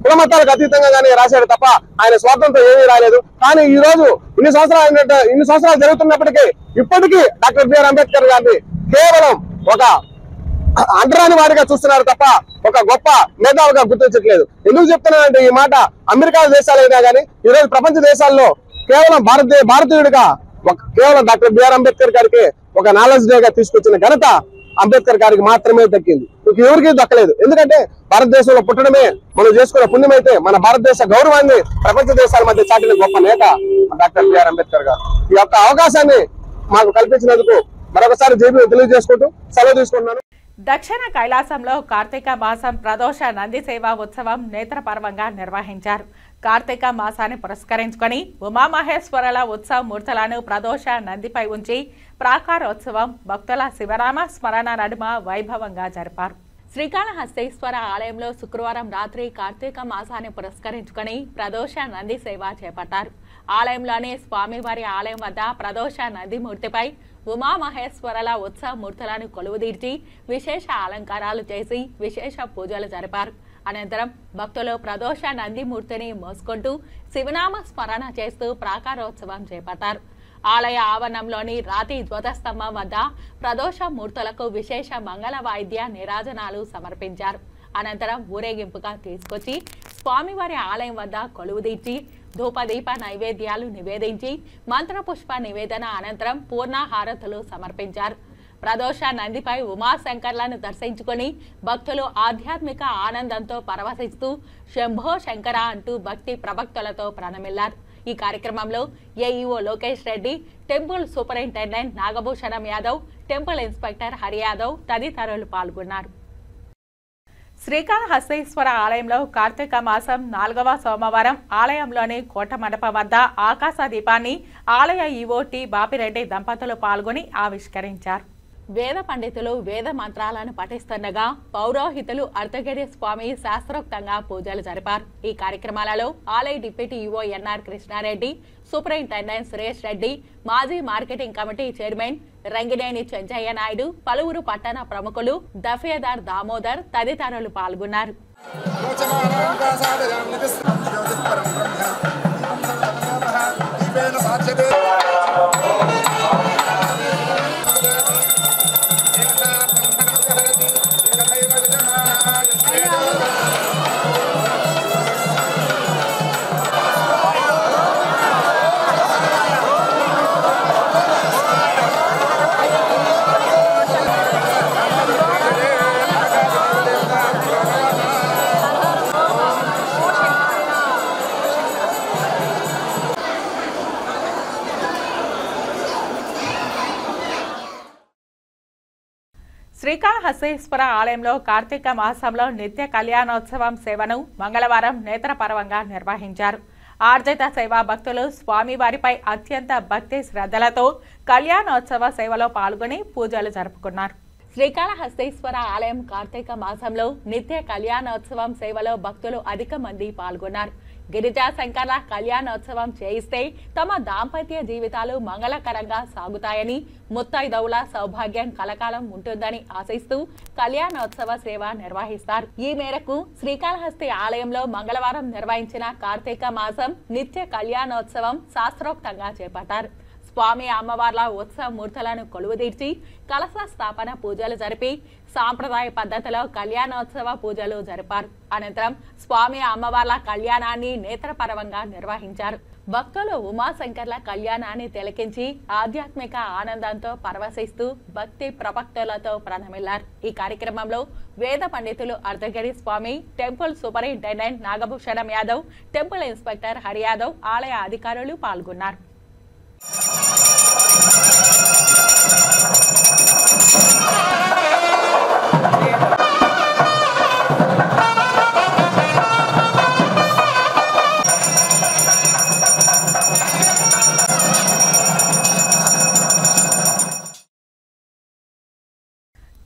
కులమతాలకు అతీతంగా గానీ రాశాడు తప్ప ఆయన స్వార్థంతో ఏమీ రాలేదు. కానీ ఈ రోజు ఇన్ని సంవత్సరాలు జరుగుతున్నప్పటికీ ఇప్పటికీ డాక్టర్ బిఆర్ అంబేద్కర్ గారిని కేవలం ఒక అంటరాని వాడిగా చూస్తున్నారు తప్ప ఒక గొప్ప మేధావిగా గుర్తించట్లేదు. ఎందుకు చెప్తున్నానంటే ఈ మాట, అమెరికా దేశాలైనా కానీ ఈరోజు ప్రపంచ దేశాల్లో కేవలం భారతీయుడిగా కేవలం డాక్టర్ బిఆర్ అంబేద్కర్ గారికి ఒక నాలెడ్జ్ డేగా తీసుకొచ్చిన ఘనత అంబేద్కర్ గారికి మాత్రమే దక్కింది. ఇంక ఎవరికి దక్కలేదు. ఎందుకంటే భారతదేశంలో పుట్టడమే మనం చేసుకున్న పుణ్యమైతే మన భారతదేశ గౌరవాన్ని ప్రపంచ దేశాల మధ్య చాటిన గొప్ప నేత డాక్టర్ బిఆర్ అంబేద్కర్ గారు. ఈ యొక్క అవకాశాన్ని మాకు కల్పించినందుకు మరొకసారి జేబీ తెలియజేసుకుంటూ సెలవు తీసుకుంటున్నాను. దక్షిణ కైలాసంలో కార్తీక మాసం ప్రదోష నంది సేవా ఉత్సవం నేత్రపర్వంగా నిర్వహించారు. కార్తీక మాసాన్ని పురస్కరించుకొని ఉమామహేశ్వరుల ఉత్సవ మూర్తులను ప్రదోష నందిపై ఉంచి ప్రాకారోత్సవం భక్తుల శివరామ స్మరణ నడుమ వైభవంగా జరిపారు. శ్రీకాళహస్తీశ్వర ఆలయంలో శుక్రవారం రాత్రి కార్తీక మాసాన్ని పురస్కరించుకొని ప్రదోష నంది సేవ చేపట్టారు. ఆలయంలోని స్వామివారి ఆలయం వద్ద ప్రదోష నంది మూర్తిపై ఉమామహేశ్వరుల ఉత్సవ మూర్తులను కొలువుదీర్చి విశేష అలంకారాలు చేసి విశేష పూజలు జరిపారు. అనంతరం భక్తులు ప్రదోష నందిమూర్తిని మోసుకుంటూ శివనామ స్మరణ చేస్తూ ప్రాకారోత్సవం చేపట్టారు. ఆలయ ఆవరణంలోని రాతి ధ్వజస్తంభం వద్ద ప్రదోష మూర్తులకు విశేష మంగళ వాయిద్య నీరాజనాలు సమర్పించారు. అనంతరం ఊరేగింపుగా తీసుకొచ్చి స్వామివారి ఆలయం వద్ద కొలువుదీర్చి ధూపదీప నైవేద్యాలు నివేదించి మంత్రపుష్ప నివేదన అనంతరం పూర్ణాహారతులు సమర్పించారు. ప్రదోష నందిపై ఉమాశంకర్లను దర్శించుకొని భక్తులు ఆధ్యాత్మిక ఆనందంతో పరవశిస్తూ శంభో శంకర అంటూ భక్తి ప్రభక్తులతో ప్రణమిల్లారు. ఈ కార్యక్రమంలో AEO Lokesh Reddy, temple superintendent Nagabhushanam Yadav, temple inspector Hari Yadav తదితరులు పాల్గొన్నారు. శ్రీకాళహస్తీశ్వర ఆలయంలో కార్తీక మాసం 4వ సోమవారం ఆలయంలోని కోట మండపం వద్ద ఆకాశ దీపాన్ని ఆలయ ఈవో టి బాపిరెడ్డి దంపతులు పాల్గొని ఆవిష్కరించారు. వేద పండితులు వేద మంత్రాలను పఠిస్తుండగా పౌరోహితులు అర్ధగిరి స్వామి శాస్త్రోక్తంగా పూజలు జరిపారు. ఈ కార్యక్రమాలలో ఆలయ deputy EO NR Krishnareddy, superintendent Suresh Reddy, మాజీ marketing committee chairman Rangineni Chenchaiah Naidu, పలువురు పట్టణ ప్రముఖులు, దఫేదార్ దామోదర్ తదితరులు పాల్గొన్నారు. శ్రీకాళహస్తీశ్వర ఆలయంలో కార్తీక మాసంలో నిత్య కళ్యాణోత్సవం సేవను మంగళవారం నేత్రపర్వంగా నిర్వహించారు. ఆర్జిత సేవా భక్తులు స్వామివారిపై అత్యంత భక్తి శ్రద్ధలతో కళ్యాణోత్సవ సేవలో పాల్గొని పూజలు జరుపుకున్నారు. శ్రీకాళహస్తీశ్వర ఆలయం కార్తీక మాసంలో నిత్య కళ్యాణోత్సవం సేవలో భక్తులు అధిక మంది పాల్గొన్నారు. గిరిజా శంకర్ల కళ్యాణోత్సవం చేయిస్తే తమ దాంపత్య జీవితాలు మంగళకరంగా సాగుతాయని, ముత్తైదవుల సౌభాగ్యం కలకాలం ఉంటుందని ఆశిస్తూ కళ్యాణోత్సవ సేవ నిర్వహిస్తారు. ఈ మేరకు శ్రీకాళహస్తి ఆలయంలో మంగళవారం నిర్వహించిన కార్తీక మాసం నిత్య కళ్యాణోత్సవం శాస్త్రోక్తంగా చేపట్టారు. స్వామి అమ్మవార్ల ఉత్సవ మూర్తులను కొలువుదీర్చి కలశ స్థాపన పూజలు జరిపి సాంప్రదాయ పద్ధతిలో కళ్యాణోత్సవ పూజలు జరిపారు. అనంతరం స్వామి అమ్మవార్ల కళ్యాణాన్ని నేత్రపర్వంగా నిర్వహించారు. భక్తులు ఉమాశంకర్ల కళ్యాణాన్ని తిలకించి ఆధ్యాత్మిక ఆనందంతో పరవశిస్తూ భక్తి ప్రభక్తులతో ప్రణమిల్లారు. ఈ కార్యక్రమంలో వేద పండితులు Ardhagiri Swami, temple superintendent Nagabhushanam Yadav, temple inspector Hari Yadav, ఆలయ అధికారులు పాల్గొన్నారు.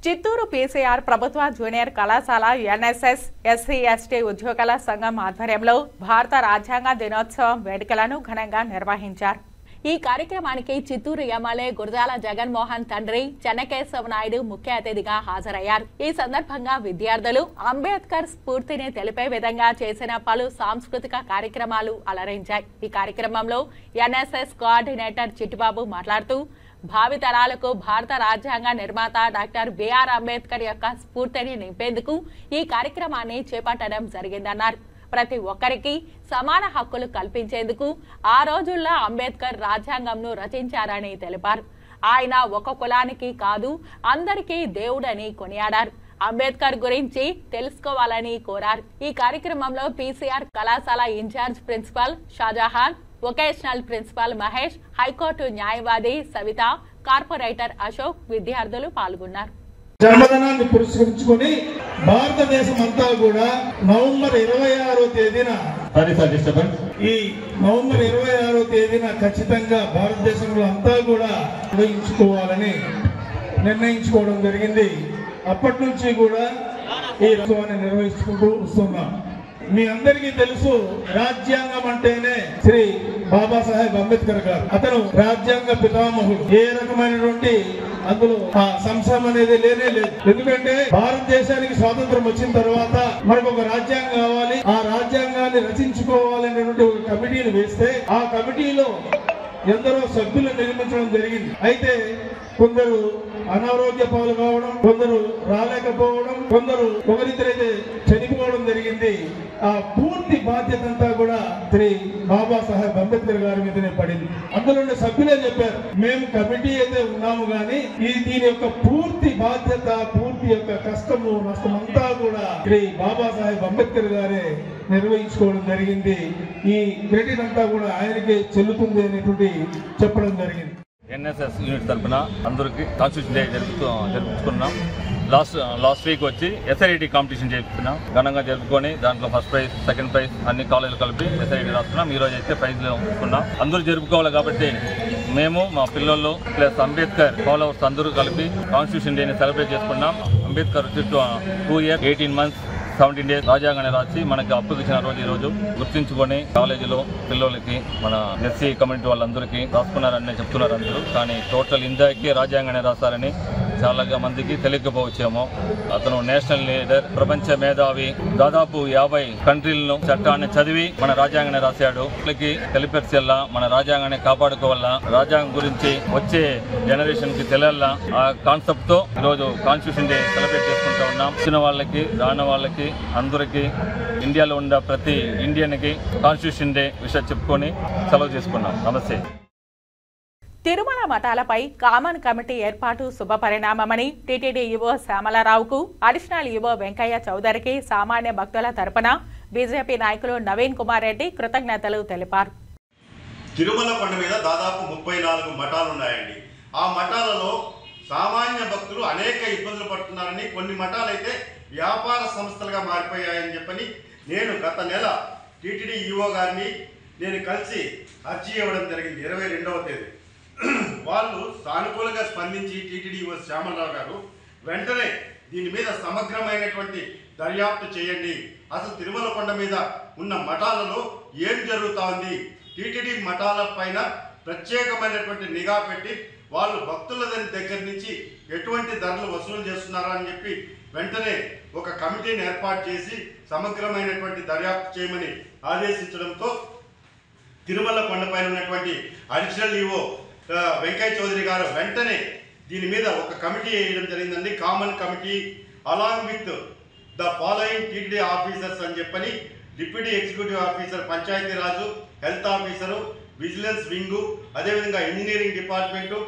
చిత్తూరు పీసీఆర్ ప్రభుత్వ జూనియర్ కళాశాల ఎన్ఎస్ఎస్ ఎస్సీ ఎస్టీ ఉద్యోగుల సంఘం ఆధ్వర్యంలో భారత రాజ్యాంగ దినోత్సవం వేడుకలను ఘనంగా నిర్వహించారు. ఈ కార్యక్రమానికి చిత్తూరు ఎమ్మెల్యే గురజాల జగన్మోహన్ తండ్రి చెన్నకేశవ నాయుడు ముఖ్య అతిథిగా హాజరయ్యారు. ఈ సందర్భంగా విద్యార్థులు అంబేద్కర్ స్ఫూర్తిని తెలిపే విధంగా చేసిన పలు సాంస్కృతిక కార్యక్రమాలు అలరించాయి. ఈ కార్యక్రమంలో ఎన్ఎస్ఎస్ కోఆర్డినేటర్ చిట్టుబాబు మాట్లాడుతూ భావితరాలకు భారత రాజ్యాంగ నిర్మాత డాక్టర్ బిఆర్ అంబేద్కర్ యొక్క స్ఫూర్తిని నింపేందుకు ఈ కార్యక్రమాన్ని చేపట్టడం జరిగిందన్నారు. ప్రతి ఒక్కరికి సమాన హక్కులు కల్పించేందుకు ఆ రోజుల్లో అంబేద్కర్ రాజ్యాంగంను రచించారని తెలిపారు. ఆయన ఒక కులానికి కాదు అందరికీ దేవుడని కొనియాడారు. అంబేద్కర్ గురించి తెలుసుకోవాలని కోరారు. ఈ కార్యక్రమంలో పీసీఆర్ కళాశాల incharge principal Shahjahan, vocational principal Mahesh, high court న్యాయవాది సవిత, కార్పొరేటర్ అశోక్, విద్యార్థులు పాల్గొన్నారు. జన్మదినాన్ని పురస్కరించుకొని భారతదేశం అంతా కూడా నవంబర్ 26వ తేదీన ఈ నవంబర్ 26వ తేదీన ఖచ్చితంగా భారతదేశంలో అంతా కూడా నిర్వహించుకోవాలని నిర్ణయించుకోవడం జరిగింది. అప్పటి నుంచి కూడా ఈ ఉత్సవాన్ని నిర్వహించుకుంటూ వస్తున్నాం. మీ అందరికీ తెలుసు, రాజ్యాంగం అంటేనే శ్రీ బాబాసాహెబ్ అంబేద్కర్ గారు. అతను రాజ్యాంగ పితామహుడు. ఏ రకమైనటువంటి అందులో ఆ సంశయం అనేది లేనే లేదు. ఎందుకంటే భారతదేశానికి స్వాతంత్రం వచ్చిన తర్వాత మనకు ఒక రాజ్యాంగం కావాలి, ఆ రాజ్యాంగాన్ని రచించుకోవాలనేటువంటి ఒక కమిటీని వేస్తే ఆ కమిటీలో ఎందరో సభ్యులు నిర్మించడం జరిగింది. అయితే కొందరు అనారోగ్య పాలు కావడం, కొందరు రాలేకపోవడం, కొందరు ఒకరిద్దరైతే చనిపోవడం జరిగింది. ఆ పూర్తి బాధ్యత అంతా కూడా శ్రీ బాబాసాహెబ్ అంబేద్కర్ గారి మీదనే పడింది. అందులో ఉండే సభ్యులే చెప్పారు, మేము కమిటీ అయితే ఉన్నాము కానీ దీని యొక్క పూర్తి బాధ్యత, పూర్తి యొక్క కష్టము నష్టం అంతా కూడా శ్రీ బాబాసాహెబ్ అంబేద్కర్ గారే నిర్వహించుకోవడం జరిగింది. ఈ క్రెడిట్ అంతా కూడా ఆయనకే చెల్లుతుంది అనేటువంటి చెప్పడం జరిగింది. ఎన్ఎస్ఎస్ యూనిట్ తరఫున అందరికీ కాన్స్టిట్యూషన్ డే జరుపుకున్నాం. లాస్ట్ వీక్ వచ్చి ఎస్ఐడి కాంపిటీషన్ చేస్తున్నాం. ఘనంగా జరుపుకొని దాంట్లో ఫస్ట్ ప్రైజ్, సెకండ్ ప్రైజ్ అన్ని కాలేజీలు కలిపి ఎస్ఐడి రాస్తున్నాం. ఈ రోజు అయితే ప్రైజ్లు ఉంచుకున్నాం. అందరూ జరుపుకోవాలి కాబట్టి మేము, మా పిల్లలు ప్లస్ అంబేద్కర్ ఫాలోవర్స్ అందరూ కలిపి కాన్స్టిట్యూషన్ డేని సెలబ్రేట్ చేసుకున్నాం. అంబేద్కర్ 2 years 18 months 17 days రాజ్యాంగాన్ని రాసి మనకి అప్పగించిన రోజు ఈ రోజు గుర్తించుకొని కాలేజీలో పిల్లలకి మన ఎస్సీ కమ్యూనిటీ వాళ్ళందరికీ రాసుకున్నారని చెప్తున్నారు అందరూ. కానీ టోటల్ ఇండియాకి రాజ్యాంగాన్ని రాస్తారని చాలా మందికి తెలియకపోవచ్చేమో. అతను నేషనల్ లీడర్, ప్రపంచ మేధావి, దాదాపు 50 కంట్రీలను చట్టాన్ని చదివి మన రాజ్యాంగాన్ని రాశాడు. వీళ్ళకి తెలిపేలా మన రాజ్యాంగాన్ని కాపాడుకోవాలా, రాజ్యాంగం గురించి వచ్చే జనరేషన్ కి తెలియాలా, ఆ కాన్సెప్ట్ తో ఈరోజు కాన్స్టిట్యూషన్ డే సెలబ్రేట్ చేసుకుంటూ ఉన్నాం. వచ్చిన వాళ్ళకి, రాని వాళ్ళకి అందరికీ, ఇండియాలో ఉన్న ప్రతి ఇండియన్ కి కాన్స్టిట్యూషన్ డే విషయం చెప్పుకొని సెలవు చేసుకున్నాం. నమస్తే. తిరుమల మఠాలపై కామన్ కమిటీ ఏర్పాటు శుభ పరిణామమని టీటీడీ ఈవో శ్యామలారావుకు, అడిషనల్ ఈవో వెంకయ్య చౌదరికి సామాన్య భక్తుల తరపున బీజేపీ నాయకులు నవీన్ కుమార్ రెడ్డి కృతజ్ఞతలు తెలిపారు. తిరుమల కొండ మీద దాదాపు 34 మఠాలు ఉన్నాయండి. ఆ మఠాలలో సామాన్య భక్తులు అనేక ఇబ్బందులు పడుతున్నారని, కొన్ని మఠాలైతే వ్యాపార సంస్థలుగా మారిపోయాయని చెప్పని నేను గత నెల టీటీడీ ఈవో గారిని నేను కలిసి అర్జీ ఇవ్వడం జరిగింది 22వ తేదీ. వాళ్ళు సానుకూలంగా స్పందించి టీటీడీ ఈవో శ్యామలరావు గారు వెంటనే దీని మీద సమగ్రమైనటువంటి దర్యాప్తు చేయండి, అసలు తిరుమల కొండ మీద ఉన్న మఠాలలో ఏం జరుగుతూ ఉంది, టీటీడీ మఠాల పైన ప్రత్యేకమైనటువంటి నిఘా పెట్టి వాళ్ళు భక్తుల దగ్గర నుంచి ఎటువంటి ధరలు వసూలు చేస్తున్నారా అని చెప్పి వెంటనే ఒక కమిటీని ఏర్పాటు చేసి సమగ్రమైనటువంటి దర్యాప్తు చేయమని ఆదేశించడంతో తిరుమల కొండపైన ఉన్నటువంటి అడిషనల్ ఈవో వెంకయ్య చౌదరి గారు వెంటనే దీని మీద ఒక కమిటీ వేయడం జరిగిందండి. Common committee along with the following TTD officers అని చెప్పని deputy executive officer Panchayati Raj, health officer, vigilance wing, అదేవిధంగా ఇంజనీరింగ్ డిపార్ట్మెంటు,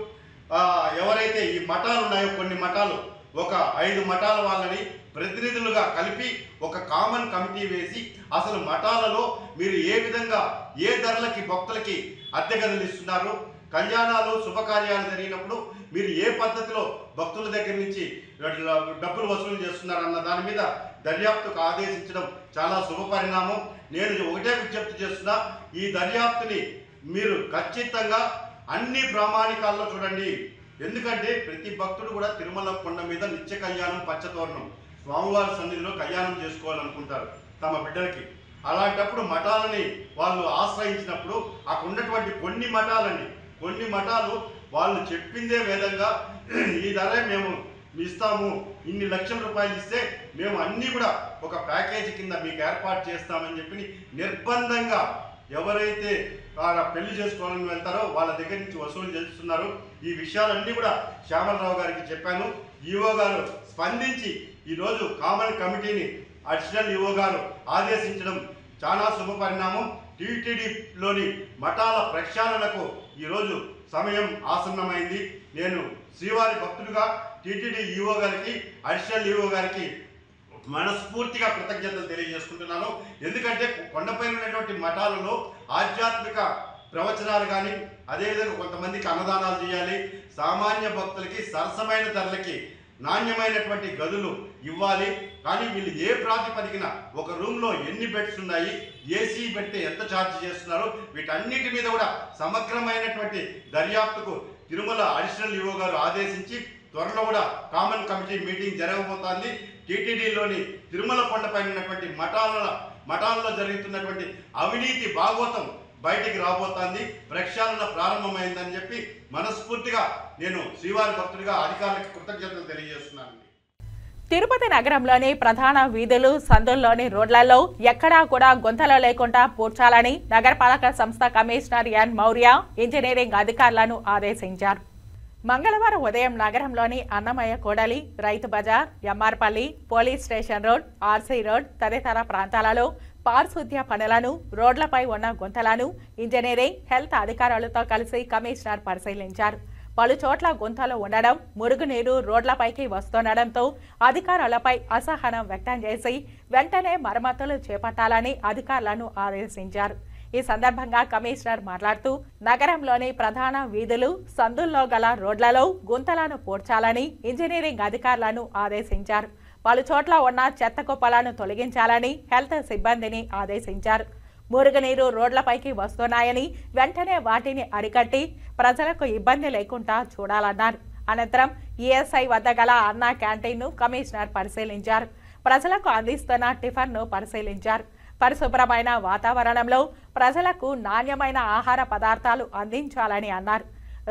ఎవరైతే ఈ మఠాలు ఉన్నాయో కొన్ని మఠాలు, ఒక 5 మఠాల వాళ్ళని ప్రతినిధులుగా కలిపి ఒక కామన్ కమిటీ వేసి అసలు మఠాలలో మీరు ఏ విధంగా ఏ ధరలకి భక్తులకి అద్దె గదులు ఇస్తున్నారు, కళ్యాణాలు శుభకార్యాలు జరిగినప్పుడు మీరు ఏ పద్ధతిలో భక్తుల దగ్గర నుంచి డబ్బులు వసూలు చేస్తున్నారన్న దాని మీద దర్యాప్తుకు ఆదేశించడం చాలా శుభ పరిణామం. నేను ఒకటే విజ్ఞప్తి చేస్తున్నా, ఈ దర్యాప్తుని మీరు ఖచ్చితంగా అన్ని ప్రామాణికాల్లో చూడండి. ఎందుకంటే ప్రతి భక్తుడు కూడా తిరుమల కొండ మీద నిత్య కళ్యాణం, పచ్చతోరణం, స్వామివారి సన్నిధిలో కళ్యాణం చేసుకోవాలనుకుంటారు తమ బిడ్డలకి. అలాంటప్పుడు మఠాలని వాళ్ళు ఆశ్రయించినప్పుడు అక్కడ ఉన్నటువంటి కొన్ని మఠాలు వాళ్ళు చెప్పిందే విధంగా ఈ ధరే మేము ఇస్తాము, ఇన్ని లక్షల రూపాయలు ఇస్తే మేము అన్నీ కూడా ఒక ప్యాకేజీ కింద మీకు ఏర్పాటు చేస్తామని చెప్పి నిర్బంధంగా ఎవరైతే పెళ్లి చేసుకోవాలని వెళ్తారో వాళ్ళ దగ్గర నుంచి వసూలు చేస్తున్నారు. ఈ విషయాలన్నీ కూడా శ్యామలరావు గారికి చెప్పాను. ఈఓ గారు స్పందించి ఈరోజు కామన్ కమిటీని అడిషనల్ ఈఓ గారు ఆదేశించడం చాలా శుభ పరిణామం. టీటీడీలోని మఠాల ప్రక్షాళనకు ఈరోజు సమయం ఆసన్నమైంది. నేను శ్రీవారి భక్తులుగా టీటీడీ ఈఓ గారికి, అడిషనల్ ఈఓ గారికి మనస్ఫూర్తిగా కృతజ్ఞతలు తెలియజేసుకుంటున్నాను. ఎందుకంటే కొండపైన ఉన్నటువంటి మఠాలలో ఆధ్యాత్మిక ప్రవచనాలు కానీ, అదేవిధంగా కొంతమందికి అన్నదానాలు చేయాలి, సామాన్య భక్తులకి సరసమైన ధరలకి నాణ్యమైనటువంటి గదులు ఇవ్వాలి. కానీ వీళ్ళు ఏ ప్రాతిపదికన ఒక రూమ్లో ఎన్ని బెడ్స్ ఉన్నాయి, ఏసీ పెడితే ఎంత ఛార్జ్ చేస్తున్నారు, వీటన్నిటి మీద కూడా సమగ్రమైనటువంటి దర్యాప్తుకు తిరుమల అడిషనల్ ఈఓ గారు ఆదేశించి త్వరలో కూడా కామన్ కమిటీ మీటింగ్ జరగబోతోంది. టీటీడీలోని తిరుమల కొండపైన ఉన్నటువంటి మఠాలలో జరుగుతున్నటువంటి అవినీతి భాగవతం బయటికి రాబోతోంది. ప్రక్షాళన ప్రారంభమైందని చెప్పి మనస్ఫూర్తిగా నేను శ్రీవారి భక్తుడిగా అధికారులకు కృతజ్ఞతలు తెలియజేస్తున్నాను. తిరుపతి నగరంలోని ప్రధాన వీధులు, సందుల్లోని రోడ్లలో ఎక్కడా కూడా గుంతలు లేకుండా పూడ్చాలని నగరపాలక సంస్థ కమిషనర్ ఎన్ మౌర్య ఇంజనీరింగ్ అధికారులను ఆదేశించారు. మంగళవారం ఉదయం నగరంలోని అన్నమయ్య కూడలి, రైతు బజార్, MR Palli, police station road, RC road తదితర ప్రాంతాలలో పారిశుద్ధ్య పనులను, రోడ్లపై ఉన్న గుంతలను ఇంజనీరింగ్, హెల్త్ అధికారులతో కలిసి కమిషనర్ పరిశీలించారు. పలు చోట్ల గుంతలు ఉండడం, మురుగునీరు రోడ్లపైకి వస్తుండడంతో అధికారులపై అసహనం వ్యక్తం చేసి వెంటనే మరమ్మతులు చేపట్టాలని అధికారులను ఆదేశించారు. ఈ సందర్భంగా కమిషనర్ మాట్లాడుతూ నగరంలోని ప్రధాన వీధులు, సందుల్లో గల రోడ్లలో గుంతలను పూడ్చాలని ఇంజనీరింగ్ అధికారులను ఆదేశించారు. పలు చోట్ల ఉన్న చెత్త కుప్పలను తొలగించాలని హెల్త్ సిబ్బందిని ఆదేశించారు. మురుగునీరు రోడ్లపైకి వస్తున్నాయని వెంటనే వాటిని అరికట్టి ప్రజలకు ఇబ్బంది లేకుండా చూడాలన్నారు. అనంతరం ఈఎస్ఐ వద్ద గల అన్నా క్యాంటీన్ను కమిషనర్ పరిశీలించారు. ప్రజలకు అందిస్తున్న టిఫిన్ను పరిశీలించారు. పరిశుభ్రమైన వాతావరణంలో ప్రజలకు నాణ్యమైన ఆహార పదార్థాలు అందించాలని అన్నారు.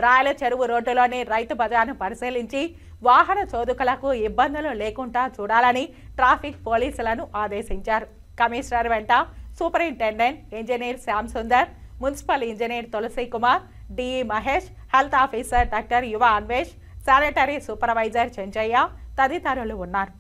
రాయల చెరువు రోడ్డులోని రైతు బజార్ను పరిశీలించి వాహన చోదుకులకు ఇబ్బందులు లేకుండా చూడాలని ట్రాఫిక్ పోలీసులను ఆదేశించారు. కమిషనర్ వెంట superintendent engineer Shyam Sundar, municipal engineer Tulasi Kumar, DE Mahesh, health officer doctor Yuva Anvesh, sanitary supervisor Chenchaiah తదితరులు ఉన్నారు.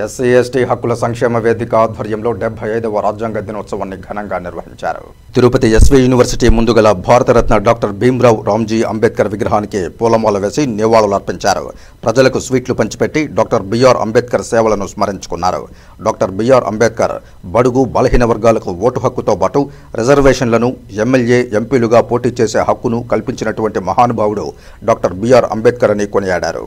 ఎస్సీ ఎస్టీ హక్కుల సంక్షేమ వేదిక ఆధ్వర్యంలో 75వ రాజ్యాంగ దినోత్సవాన్ని ఘనంగా నిర్వహించారు. తిరుపతి ఎస్వి యూనివర్సిటీ ముందుగల భారతరత్న డాక్టర్ భీమ్రావ్ రామ్జీ అంబేద్కర్ విగ్రహానికి పూలమాల వేసి నివాళులు అర్పించారు. ప్రజలకు స్వీట్లు పంచిపెట్టి డాక్టర్ బిఆర్ అంబేద్కర్ సేవలను స్మరించుకున్నారు. డాక్టర్ బిఆర్ అంబేద్కర్ బడుగు బలహీన వర్గాలకు ఓటు హక్కుతో పాటు రిజర్వేషన్లను, ఎమ్మెల్యే, ఎంపీలుగా పోటీ చేసే హక్కును కల్పించినటువంటి మహానుభావుడు డాక్టర్ బిఆర్ అంబేద్కర్ అని కొనియాడారు.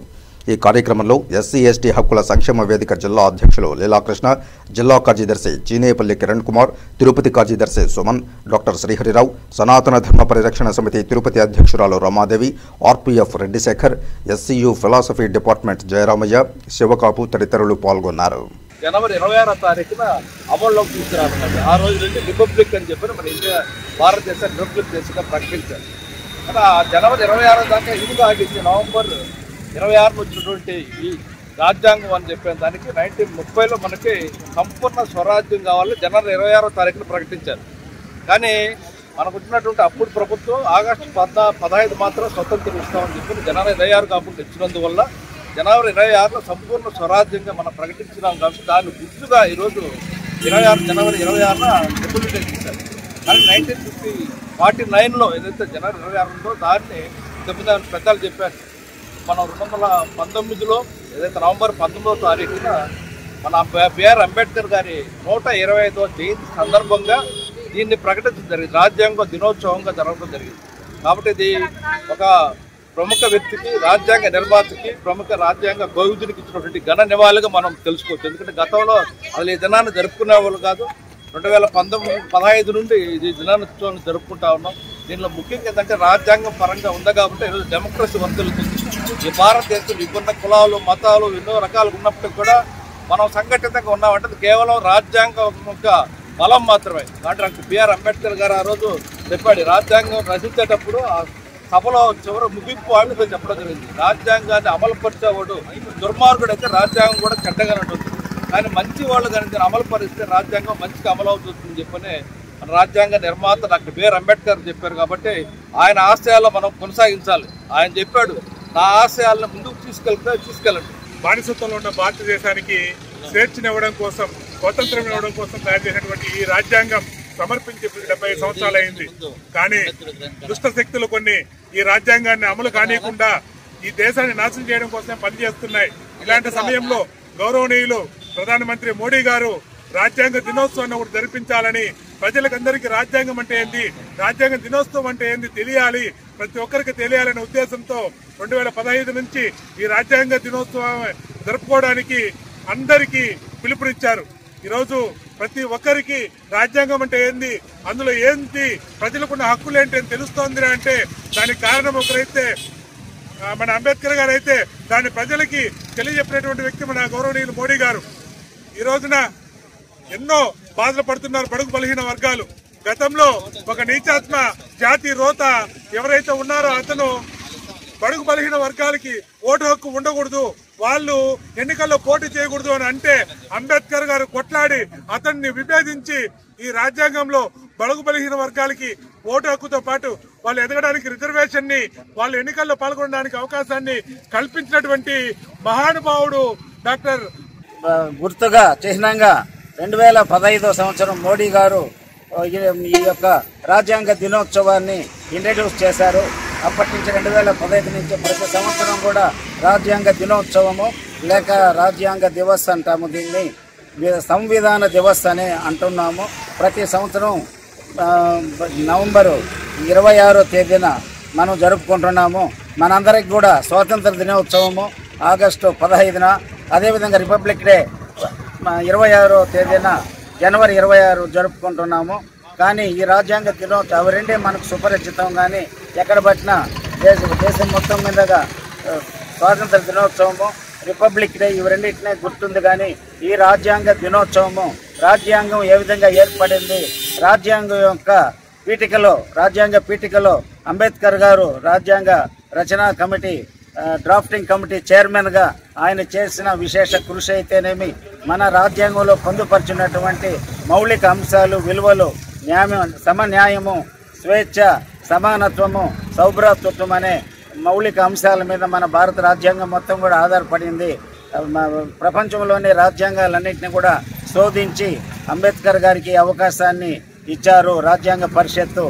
ఈ కార్యక్రమంలో ఎస్సీ ఎస్టీ హక్కుల సంక్షేమ వేదిక జిల్లా అధ్యక్షులు లీలాకృష్ణ, జిల్లా కార్యదర్శి చీనేపల్లి కిరణ్ కుమార్, తిరుపతి కార్యదర్శి సుమన్, డాక్టర్ శ్రీహరిరావు, సనాతన ధర్మ పరిరక్షణ సమితి తిరుపతి అధ్యక్షురాలు Ramadevi, RPF Reddy Sekhar, SCU philosophy department Jayaramaiah, Sivakapu తదితరులు పాల్గొన్నారు. జనవరి 26వ తారీఖున అమల్లోకి తీసుకురానున్నది. ఆ రోజు నుంచి రిపబ్లిక్ అని చెప్పి మన ఇండియా భారతదేశ రిపబ్లిక్ దేశంగా ప్రకటించారు. అలా జనవరి 26 దాకా ఇది ఆగించి నవంబర్ 26 వచ్చినటువంటి ఈ రాజ్యాంగం అని చెప్పిన దానికి 1930లో మనకి సంపూర్ణ స్వరాజ్యం కావాలని జనవరి 26వ తారీఖున ప్రకటించారు. కానీ మనకు వచ్చినటువంటి అప్పుడు ప్రభుత్వం ఆగస్టు 15 మాత్రం స్వతంత్రం ఇస్తామని చెప్పి జనవరి 26 కాకుండా ఇచ్చినందువల్ల జనవరి 26లో సంపూర్ణ స్వరాజ్యంగా మనం ప్రకటించినాం. కాబట్టి దాన్ని గుర్తుగా ఈరోజు జనవరి 26న రిపబ్లిక్ ఇచ్చారు. కానీ 1949లో ఏదైతే జనవరి 26 ఉందో దాన్ని పెద్దలు చెప్పారు. మనం 2019లో ఏదైతే నవంబర్ 19వ తారీఖున మన బిఆర్ అంబేద్కర్ గారి 125వ జయంతి సందర్భంగా దీన్ని ప్రకటించడం జరిగింది. రాజ్యాంగ దినోత్సవంగా జరగడం జరిగింది. కాబట్టి ఇది ఒక ప్రముఖ వ్యక్తికి, రాజ్యాంగ నిర్మాతకి, ప్రముఖ రాజ్యాంగ కోవిదునికి ఇచ్చినటువంటి ఘన నివాళిగా మనం తెలుసుకోవచ్చు. ఎందుకంటే గతంలో అసలు ఈ దినాన్ని జరుపుకునే వాళ్ళు కాదు. 2015 నుండి ఈ దినోత్సవాన్ని జరుపుకుంటా ఉన్నాం. దీనిలో ముఖ్యంగా ఏంటంటే రాజ్యాంగం పరంగా ఉంది కాబట్టి ఈరోజు డెమోక్రసీ వర్తిల్లుతుంది. ఈ భారతదేశంలో ఇప్పుడున్న కులాలు, మతాలు ఎన్నో రకాలు ఉన్నప్పటికీ కూడా మనం సంఘటితంగా ఉన్నామంటే కేవలం రాజ్యాంగం యొక్క బలం మాత్రమే. కాబట్టి నాకు బిఆర్ అంబేద్కర్ గారు ఆ రోజు చెప్పాడు, రాజ్యాంగం రచించేటప్పుడు ఆ సభలో చివరి ముగింపు వాళ్ళు చెప్పడం జరిగింది. రాజ్యాంగాన్ని అమలుపరిచేవాడు దుర్మార్గుడు అయితే రాజ్యాంగం కూడా చెడ్డగానే ఉంటుంది, కానీ మంచి వాళ్ళు కానీ అమలు పరిస్తే రాజ్యాంగం మంచిగా అమలు అవుతుందని చెప్పని మన రాజ్యాంగ నిర్మాత డాక్టర్ బిఆర్ అంబేద్కర్ చెప్పారు కాబట్టి ఆయన ఆశయాల్లో మనం కొనసాగించాలి. ఆయన చెప్పాడు, నా ఆశయాలను ముందుకు తీసుకెళ్ళండి. బానిసత్వంలో ఉన్న భారతదేశానికి స్వేచ్ఛనివ్వడం కోసం, స్వతంత్రం ఇవ్వడం కోసం తయారు చేసినటువంటి ఈ రాజ్యాంగం సమర్పించి 75 సంవత్సరాలు అయింది. కానీ దుష్ట శక్తులు కొన్ని ఈ రాజ్యాంగాన్ని అమలు కానియకుండా ఈ దేశాన్ని నాశనం చేయడం కోసమే పనిచేస్తున్నాయి. ఇలాంటి సమయంలో గౌరవనీయులు ప్రధానమంత్రి మోడీ గారు రాజ్యాంగ దినోత్సవాన్ని ఒకటి జరిపించాలని, ప్రజలకందరికీ రాజ్యాంగం అంటే ఏంది, రాజ్యాంగ దినోత్సవం అంటే ఏంది తెలియాలి, ప్రతి ఒక్కరికి తెలియాలనే ఉద్దేశంతో 2015 నుంచి ఈ రాజ్యాంగ దినోత్సవం జరుపుకోవడానికి అందరికీ పిలుపునిచ్చారు. ఈరోజు ప్రతి ఒక్కరికి రాజ్యాంగం అంటే ఏంది, అందులో ఏంటి, ప్రజలకున్న హక్కులు ఏంటి అని తెలుస్తోంది అంటే దానికి కారణం ఒకరైతే మన అంబేద్కర్ గారు అయితే దాన్ని ప్రజలకి తెలియజెప్పినటువంటి వ్యక్తి మన గౌరవనీయులు మోడీ గారు. ఈ రోజున ఎన్నో బాధలు పడుతున్నారు బడుగు బలహీన వర్గాలు. గతంలో ఒక నీచాత్మ జాతి రోత ఎవరైతే ఉన్నారో అతను బడుగు బలహీన వర్గాలకి ఓటు హక్కు ఉండకూడదు, వాళ్ళు ఎన్నికల్లో పోటీ చేయకూడదు అని అంటే అంబేద్కర్ గారు కొట్లాడి అతన్ని విభేదించి ఈ రాజ్యాంగంలో బడుగు బలహీన వర్గాలకి ఓటు హక్కుతో పాటు వాళ్ళు ఎదగడానికి రిజర్వేషన్ ని, వాళ్ళు ఎన్నికల్లో పాల్గొనడానికి అవకాశాన్ని కల్పించినటువంటి మహానుభావుడు డాక్టర్. గుర్తుగా చిహ్నంగా 2015 సంవత్సరం మోడీ గారు ఈ యొక్క రాజ్యాంగ దినోత్సవాన్ని ఇంట్రడ్యూస్ చేశారు. అప్పటి నుంచి 2015 నుంచి ప్రతి సంవత్సరం కూడా రాజ్యాంగ దినోత్సవము లేక రాజ్యాంగ దివస్ అంటాము, దీన్ని సంవిధాన దివస్ అని అంటున్నాము. ప్రతి సంవత్సరం నవంబరు 26వ తేదీన మనం జరుపుకుంటున్నాము. మనందరికి కూడా స్వాతంత్ర దినోత్సవము ఆగస్టు 15న, అదేవిధంగా రిపబ్లిక్ డే 26వ తేదీన జనవరి 26 జరుపుకుంటున్నాము. కానీ ఈ రాజ్యాంగ దినోత్సవం అవి రెండే మనకు సుపరిచితం. కానీ ఎక్కడ పట్టినా దేశం మొత్తం మీదగా స్వాతంత్ర దినోత్సవము, రిపబ్లిక్ డే ఇవి రెండింటినే గుర్తుంది. కానీ ఈ రాజ్యాంగ దినోత్సవము, రాజ్యాంగం ఏ విధంగా ఏర్పడింది, రాజ్యాంగం యొక్క రాజ్యాంగ పీఠికలో అంబేద్కర్ గారు రాజ్యాంగ రచనా కమిటీ డ్రాఫ్టింగ్ కమిటీ చైర్మన్గా ఆయన చేసిన విశేష కృషి అయితేనేమి, మన రాజ్యాంగంలో పొందుపరిచినటువంటి మౌలిక అంశాలు, విలువలు, సమన్యాయము, స్వేచ్ఛ, సమానత్వము, సౌభ్రాతృత్వం అనే మౌలిక అంశాల మీద మన భారత రాజ్యాంగం మొత్తం కూడా ఆధారపడింది. ప్రపంచంలోని రాజ్యాంగాలన్నింటినీ కూడా శోధించి అంబేద్కర్ గారికి అవకాశాన్ని ఇచ్చారు రాజ్యాంగ పరిషత్తు.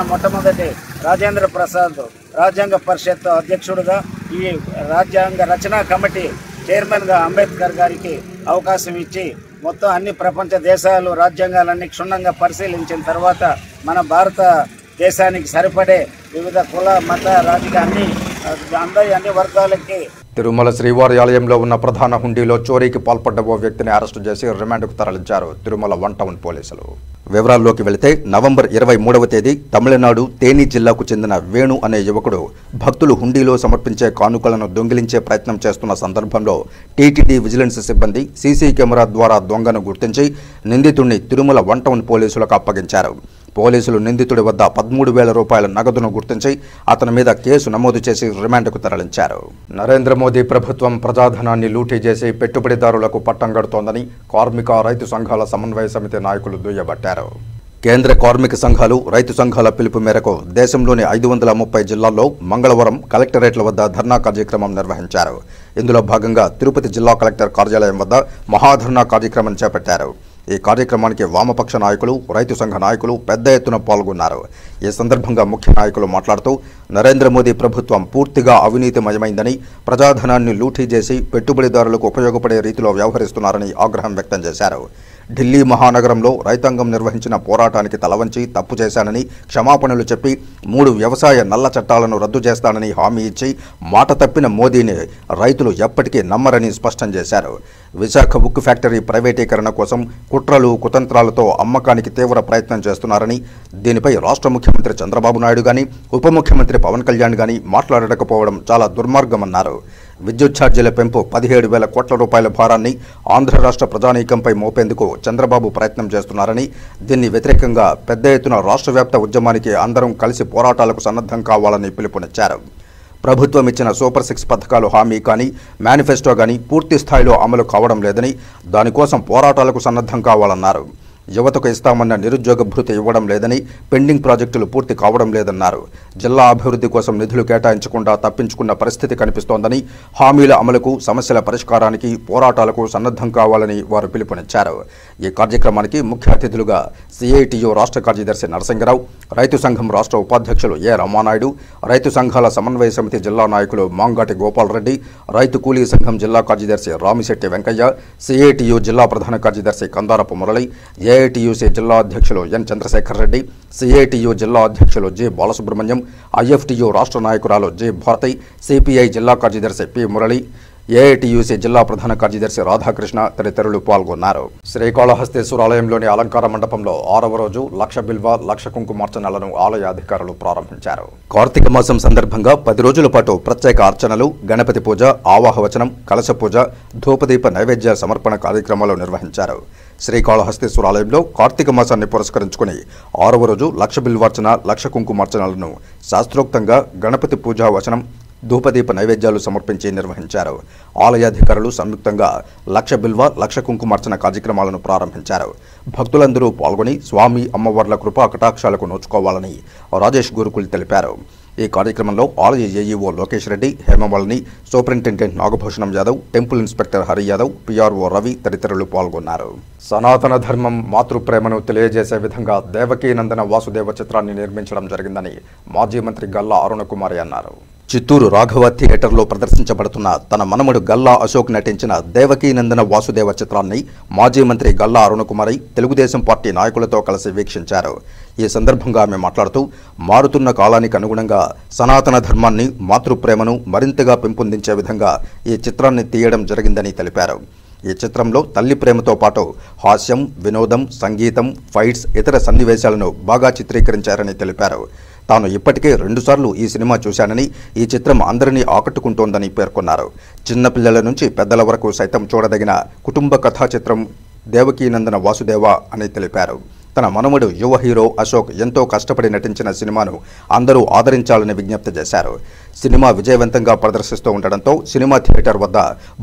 మొట్టమొదటి రాజేంద్ర ప్రసాద్ రాజ్యాంగ పరిషత్ అధ్యక్షుడుగా, ఈ రాజ్యాంగ రచనా కమిటీ చైర్మన్గా అంబేద్కర్ గారికి అవకాశం ఇచ్చి మొత్తం అన్ని ప్రపంచ దేశాలు రాజ్యాంగాలన్నీ క్షుణ్ణంగా పరిశీలించిన తర్వాత మన భారతదేశానికి సరిపడే వివిధ కుల మత రాజకీయ అన్ని వర్గాలకి తిరుమల శ్రీవారి ఆలయంలో ఉన్న ప్రధాన హుండీలో చోరీకి పాల్పడ్డ ఓ వ్యక్తిని అరెస్టు చేసి రిమాండ్కు తరలించారు తిరుమల 1 టౌన్ పోలీసులు. వివరాల్లోకి వెళితే నవంబర్ 23వ తేదీ తమిళనాడు తేని జిల్లాకు చెందిన వేణు అనే యువకుడు భక్తులు హుండీలో సమర్పించే కానుకలను దొంగిలించే ప్రయత్నం చేస్తున్న సందర్భంలో టీటీడీ విజిలెన్స్ సిబ్బంది సీసీ కెమెరా ద్వారా దొంగను గుర్తించి నిందితుడిని తిరుమల 1 టౌన్ పోలీసులకు అప్పగించారు. పోలీసులు నిందితుడి వద్ద 13,000 రూపాయల నగదును గుర్తించి అతని మీద కేసు నమోదు చేసి రిమాండ్కు తరలించారు. నరేంద్ర మోదీ ప్రభుత్వం ప్రజాధనాన్ని లూటీ చేసి పెట్టుబడిదారులకు పట్టం కడుతోందని కార్మిక రైతు సంఘాల సమన్వయ సమితి నాయకులు దుయ్యబట్టారు. కేంద్ర కార్మిక సంఘాలు రైతు సంఘాల పిలుపు మేరకు దేశంలోని 530 జిల్లాల్లో మంగళవారం కలెక్టరేట్ల వద్ద ధర్నా కార్యక్రమం నిర్వహించారు. ఇందులో భాగంగా తిరుపతి జిల్లా కలెక్టర్ కార్యాలయం వద్ద మహాధర్నా కార్యక్రమం చేపట్టారు. ఈ కార్యక్రమానికి వామపక్ష నాయకులు, రైతు సంఘ నాయకులు పెద్ద ఎత్తున పాల్గొన్నారు. ఈ సందర్భంగా ముఖ్య నాయకులు మాట్లాడుతూ నరేంద్ర మోదీ ప్రభుత్వం పూర్తిగా అవినీతిమయమైందని, ప్రజాధనాన్ని లూటీ చేసి పెట్టుబడిదారులకు ఉపయోగపడే రీతిలో వ్యవహరిస్తున్నారని ఆగ్రహం వ్యక్తం చేశారు. ఢిల్లీ మహానగరంలో రైతాంగం నిర్వహించిన పోరాటానికి తలవంచి తప్పు చేశానని క్షమాపణలు చెప్పి 3 వ్యవసాయ నల్ల చట్టాలను రద్దు చేస్తానని హామీ ఇచ్చి మాట తప్పిన మోదీని రైతులు ఎప్పటికీ నమ్మరని స్పష్టం చేశారు. విశాఖ ఉక్కు ఫ్యాక్టరీ ప్రైవేటీకరణ కోసం కుట్రలు కుతంత్రాలతో అమ్మకానికి తీవ్ర ప్రయత్నం చేస్తున్నారని, దీనిపై రాష్ట్ర ముఖ్యమంత్రి చంద్రబాబు నాయుడు గాని, ఉప ముఖ్యమంత్రి పవన్ కళ్యాణ్ గాని మాట్లాడకపోవడం చాలా దుర్మార్గమన్నారు. విద్యుత్ ఛార్జీల పెంపు 17,000 కోట్ల రూపాయల భారాన్ని ఆంధ్ర రాష్ట్ర ప్రజానీకంపై మోపేందుకు చంద్రబాబు ప్రయత్నం చేస్తున్నారని, దీన్ని వ్యతిరేకంగా పెద్ద ఎత్తున రాష్ట్ర వ్యాప్త ఉద్యమానికి అందరం కలిసి పోరాటాలకు సన్నద్ధం కావాలని పిలుపునిచ్చారు. ప్రభుత్వం ఇచ్చిన సూపర్ 6 పథకాలు హామీ కానీ, మేనిఫెస్టో కానీ పూర్తి స్థాయిలో అమలు కావడం లేదని, దానికోసం పోరాటాలకు సన్నద్ధం కావాలన్నారు. యువతకు ఇస్తామన్న నిరుద్యోగ భృతి ఇవ్వడం లేదని, పెండింగ్ ప్రాజెక్టులు పూర్తి కావడం లేదన్నారు. జిల్లా అభివృద్ధి కోసం నిధులు కేటాయించకుండా తప్పించుకున్న పరిస్థితి కనిపిస్తోందని, హామీల అమలుకు, సమస్యల పరిష్కారానికి, పోరాటాలకు సన్నద్ధం కావాలని వారు పిలుపునిచ్చారు. ఈ కార్యక్రమానికి ముఖ్య అతిథులుగా సిఐటియు రాష్ట్ర కార్యదర్శి నరసింగరావు, రైతు సంఘం రాష్ట్ర ఉపాధ్యక్షులు ఏ రామానాయుడు, రైతు సంఘాల సమన్వయ సమితి జిల్లా నాయకులు మాంగాటి గోపాలరెడ్డి, రైతు కూలీ సంఘం జిల్లా కార్యదర్శి రామిశెట్టి వెంకయ్య, సిఐటియు జిల్లా ప్రధాన కార్యదర్శి కందారపు మురళి, ఏఐటియుసి జిల్లా అధ్యక్షులు ఎన్ చంద్రశేఖర్ రెడ్డి, సిఐటియు జిల్లా అధ్యక్షులు జె బాలసుబ్రహ్మణ్యం, ఐఎఫ్టియు రాష్ట్ర నాయకురాలు జె భారతి, సిపిఐ జిల్లా కార్యదర్శి పి మురళి, ఏఐటియుసి జిల్లా ప్రధాన కార్యదర్శి రాధాకృష్ణ తదితరులు పాల్గొన్నారు. శ్రీకాళహస్తీశ్వరాలయంలోని అలంకార మండపంలో 6వ రోజు లక్ష బిల్వ, లక్ష కుంకుమార్చనలను ఆలయ అధికారులు ప్రారంభించారు. కార్తీక మాసం సందర్భంగా 10 రోజుల పాటు ప్రత్యేక అర్చనలు, గణపతి పూజ, ఆవాహవచనం, కలశ పూజ, ధూపదీప నైవేద్య సమర్పణ కార్యక్రమాలు నిర్వహించారు. శ్రీకాళహస్తీశ్వరాలయంలో కార్తీక మాసాన్ని పురస్కరించుకుని 6వ రోజు లక్ష బిల్వార్చన, లక్ష కుంకుమార్చనలను శాస్త్రోక్తంగా గణపతి పూజా వచనం, ధూపదీప నైవేద్యాలు సమర్పించి నిర్వహించారు. ఆలయాధికారులు సంయుక్తంగా లక్ష బిల్వ, లక్ష కుంకుమార్చన కార్యక్రమాలను ప్రారంభించారు. భక్తులందరూ పాల్గొని స్వామి అమ్మవార్ల కృపా కటాక్షాలకు నోచుకోవాలని రాజేష్ గురుకుల్ తెలిపారు. ఈ కార్యక్రమంలో ఆలయ AEO Lokesh Reddy, Hemamalini, superintendent Nagabhushanam Yadav, temple inspector Hari Yadav, PRO Ravi తదితరులు పాల్గొన్నారు. సనాతన ధర్మం, మాతృప్రేమను తెలియజేసే విధంగా దేవకీనందన వాసుదేవ చిత్రాన్ని నిర్మించడం జరిగిందని మాజీ మంత్రి గల్లా అరుణకుమారి అన్నారు. చిత్తూరు రాఘవ థియేటర్లో ప్రదర్శించబడుతున్న తన మనమడు గల్లా అశోక్ నటించిన దేవకీనందన వాసుదేవ చిత్రాన్ని మాజీ మంత్రి గల్లా అరుణకుమారి తెలుగుదేశం పార్టీ నాయకులతో కలిసి వీక్షించారు. ఈ సందర్భంగా ఆమె మాట్లాడుతూ, మారుతున్న కాలానికి అనుగుణంగా సనాతన ధర్మాన్ని, మాతృప్రేమను మరింతగా పెంపొందించే విధంగా ఈ చిత్రాన్ని తీయడం జరిగిందని తెలిపారు. ఈ చిత్రంలో తల్లి ప్రేమతో పాటు హాస్యం, వినోదం, సంగీతం, ఫైట్స్, ఇతర సన్నివేశాలను బాగా చిత్రీకరించారని తెలిపారు. తాను ఇప్పటికే 2 సార్లు ఈ సినిమా చూశానని, ఈ చిత్రం అందరినీ ఆకట్టుకుంటోందని పేర్కొన్నారు. చిన్నపిల్లల నుంచి పెద్దల వరకు సైతం చూడదగిన కుటుంబ కథా చిత్రం దేవకీనందన వాసుదేవ అని తెలిపారు. తన మనవడు యువ హీరో అశోక్ ఎంతో కష్టపడి నటించిన సినిమాను అందరూ ఆదరించాలని విజ్ఞప్తి చేశారు. సినిమా విజయవంతంగా ప్రదర్శిస్తూ ఉండడంతో సినిమా థియేటర్ వద్ద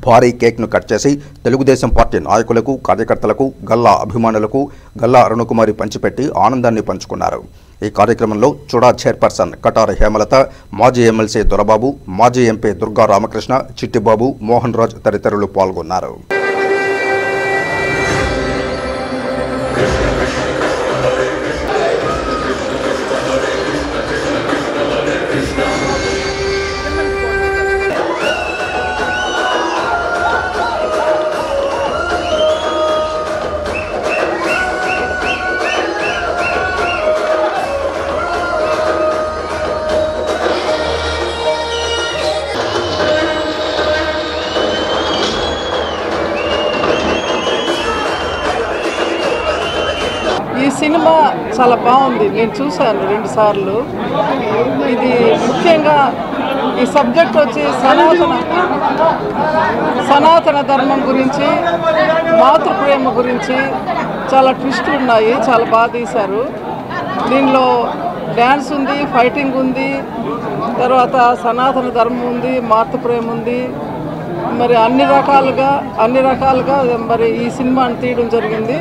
భారీ కేక్ను కట్ చేసి తెలుగుదేశం పార్టీ నాయకులకు, కార్యకర్తలకు, గల్లా అభిమానులకు గల్లా అరుణకుమారి పంచిపెట్టి ఆనందాన్ని పంచుకున్నారు. ఈ కార్యక్రమంలో చుడా చైర్పర్సన్ కటారి హేమలత, మాజీ ఎమ్మెల్సీ దొరబాబు, మాజీ ఎంపీ దుర్గా రామకృష్ణ, చిట్టిబాబు, మోహన్ రాజ్ తదితరులు పాల్గొన్నారు. సినిమా చాలా బాగుంది. నేను చూశాను 2 సార్లు. ఇది ముఖ్యంగా ఈ సబ్జెక్ట్ వచ్చి సనాతన ధర్మం గురించి, మాతృప్రేమ గురించి చాలా ట్విస్టులు ఉన్నాయి. చాలా బాగా తీశారు. దీనిలో డ్యాన్స్ ఉంది, ఫైటింగ్ ఉంది, తర్వాత సనాతన ధర్మం ఉంది, మాతృప్రేమ ఉంది. మరి అన్ని రకాలుగా మరి ఈ సినిమాని తీయడం జరిగింది.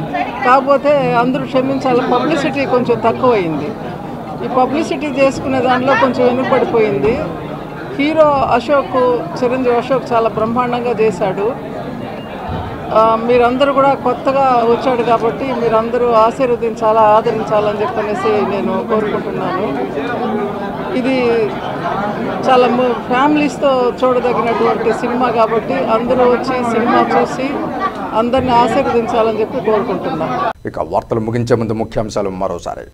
కాకపోతే అందరూ క్షమించాలి, పబ్లిసిటీ కొంచెం తక్కువైంది. ఈ పబ్లిసిటీ చేసుకునే దాంట్లో కొంచెం వెనుకబడిపోయింది. హీరో అశోక్, చిరంజీవి అశోక్ చాలా బ్రహ్మాండంగా చేశాడు. మీరందరూ కూడా కొత్తగా వచ్చాడు కాబట్టి మీరందరూ ఆశీర్వదించాలా, ఆదరించాలని చెప్పనేసి నేను కోరుకుంటున్నాను. ఇది చాలా ఫ్యామిలీస్తో చూడదగినటువంటి సినిమా కాబట్టి అందరూ వచ్చి సినిమా చూసి అందరిని ఆశీర్వదించాలని చెప్పి కోరుకుంటున్నాను. ఇక వార్తలు ముగించే ముందు ముఖ్యాంశాలు మరోసారి.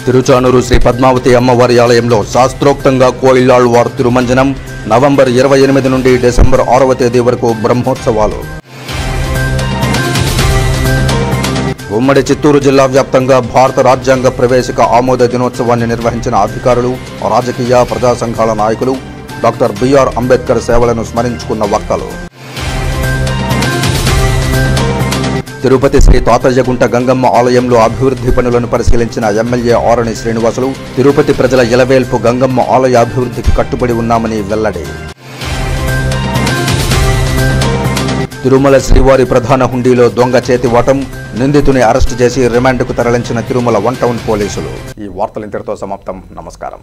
తిరుచానూరు శ్రీ పద్మావతి అమ్మవారి ఆలయంలో శాస్త్రోక్తంగా కోయిలాళ్వార్ తిరుమంజనం. నవంబర్ 28 నుండి డిసెంబర్ 6వ తేదీ వరకు బ్రహ్మోత్సవాలు. ఉమ్మడి చిత్తూరు జిల్లా వ్యాప్తంగా భారత రాజ్యాంగ ప్రవేశిక ఆమోద దినోత్సవాన్ని నిర్వహించిన అధికారులు, రాజకీయ, ప్రజా సంఘాల నాయకులు. డాక్టర్ బిఆర్ అంబేద్కర్ సేవలను స్మరించుకున్న వక్తలు. తిరుపతి శ్రీ తాతయ్యగుంట గంగమ్మ ఆలయంలో అభివృద్ధి పనులను పరిశీలించిన ఎమ్మెల్యే ఆరణి శ్రీనివాసులు. తిరుపతి ప్రజల ఇలవేల్పు గంగమ్మ ఆలయ అభివృద్ధికి కట్టుబడి ఉన్నామని వెల్లడి. తిరుమల శ్రీవారి ప్రధాన హుండీలో దొంగ చేతి వటం, నిందితుని అరెస్టు చేసి రిమాండ్కు తరలించిన తిరుమల 1 టౌన్ పోలీసులు. ఈ వార్తలు ఇంతటితో సమాప్తం. నమస్కారం.